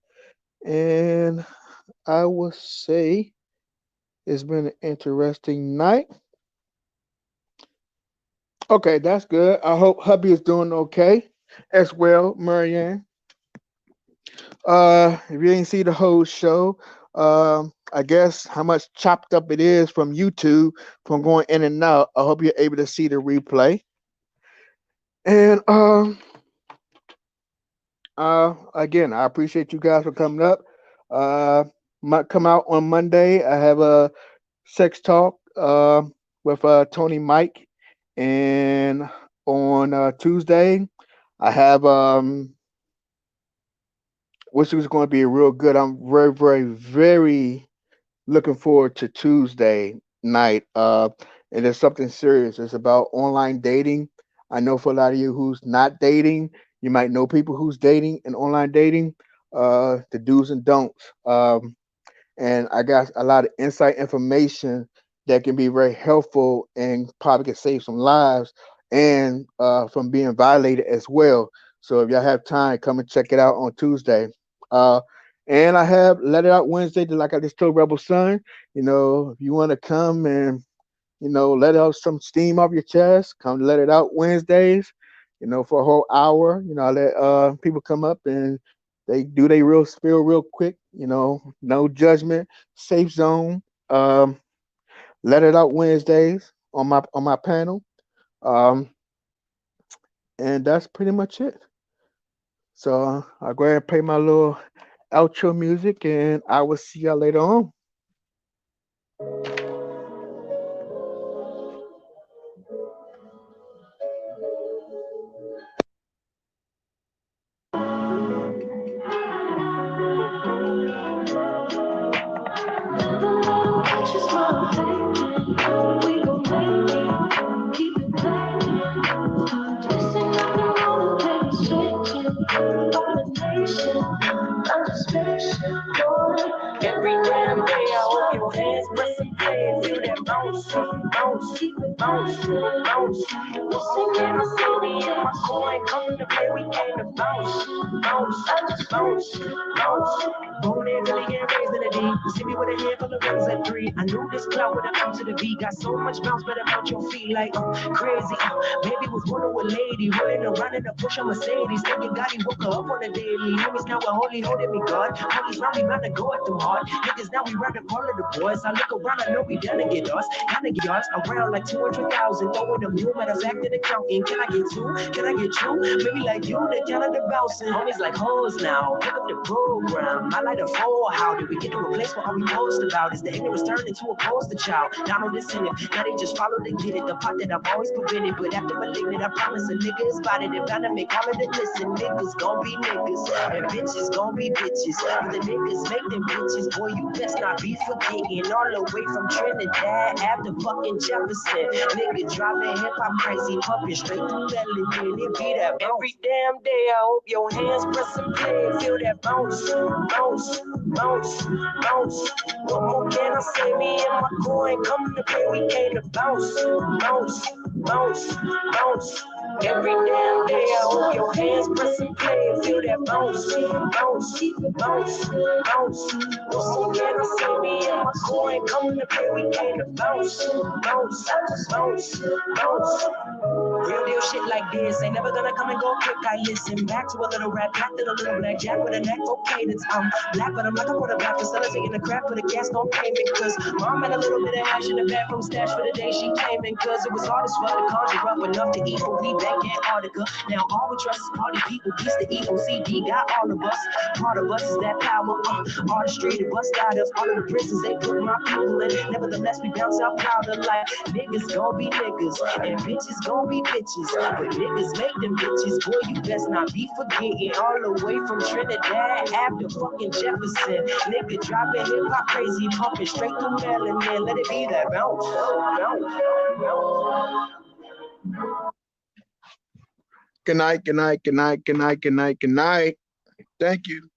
and I will say it's been an interesting night. Okay, that's good. I hope hubby is doing okay as well, Marianne. If you didn't see the whole show, I guess how much chopped up it is from YouTube from going in and out. I hope you're able to see the replay. And again, I appreciate you guys for coming up. Might come out on Monday. I have a sex talk with Tony Mike, and on Tuesday I have which is going to be real good. I'm very, very, very looking forward to Tuesday night. And it's something serious. It's about online dating. I know for a lot of you who's not dating, you might know people who's dating and online dating. The do's and don'ts. And I got a lot of insight information that can be very helpful and probably can save some lives and from being violated as well. So if y'all have time, come and check it out on Tuesday. Uh, and I have Let It Out Wednesday, like I just told Rebel Son. If you want to come and let out some steam off your chest, come let it out Wednesdays. For a whole hour. I let people come up and they do their real spill real quick. No judgment, safe zone. Let it out Wednesdays on my panel. Um, and that's pretty much it. So I'll go ahead and play my little outro music, and I will see y'all later on. Every damn day, I hope your hands press and play and feel that bounce, bounce, bounce, bounce. Listen, in the city, and my coin come to play. We came to bounce, bounce, bounce, bounce. Born in really get raised in the D. You see me with a handful of rings at 3. I knew this cloud would have come to the V. Got so much bounce, better bounce your feet like crazy. Baby was born to a lady, rolling around in a push a Mercedes. Thinking God, he woke her up on a daily. Homies now we're holy, holding me God. Homies round me, bound to go at them hard. Niggas now we running all of the boys. I look around, I know we done to get us. Kinda get us around like 200,000. Throwing a mule, but I was acting accounting. Can I get two? Can I get you? Maybe like you, the Canada bouncing. Homies like hoes now. Pick up the program. I like a four. How did we get to a place where all we post about is the ignorance turned into a poster child? Down on this singing. Now they just follow the get it. The pot that I've always prevented. But after malignant, I promise a nigga is spotted. If I make all of the listen, niggas gon' be niggas. And bitches gon' be bitches. But the niggas make them bitches. Boy, you best not be forgetting. All the way from Trinidad after fucking Jefferson. Nigga driving hip hop crazy, pumping straight through Bellington. It be that every damn day. I hope your hands press and play. Feel that bounce, bounce, bounce, bounce. What more can I say? Me and my coin come to play. We came to bounce, bounce, bounce, bounce, Every damn day I hope your hands press and play and feel that bounce, bounce, bounce, bounce. So can I see me in my core and come to play? We came to bounce, bounce, bounce, bounce. Real deal shit like this ain't never gonna come and go quick. I listen back to a little rap, back to the little black jack with a neck for cadence. I'm black, but I'm like a quarterback, facilitating the crap for the gas don't pay me. Cause mom had a little bit of hash in the bathroom stash for the day she came in. Cause it was hard as fuck to conjure up enough to eat, but we back in Antarctica. Now all we trust is party people, beats the evil. CD got all of us. Part of us is that power, artistry, the bust out of all of the prisons they put my people in. Nevertheless, we bounce out prouder like niggas gon' be niggas and bitches gon' be bitches. But niggas make them bitches, boy, you best not be forgetting. All the way from Trinidad after fucking Jefferson. Nigga dropping hip hop crazy, pumping straight through melanin. Let it be that bounce, bounce, bounce. Good night, good night, good night, good night, good night, good night. Thank you.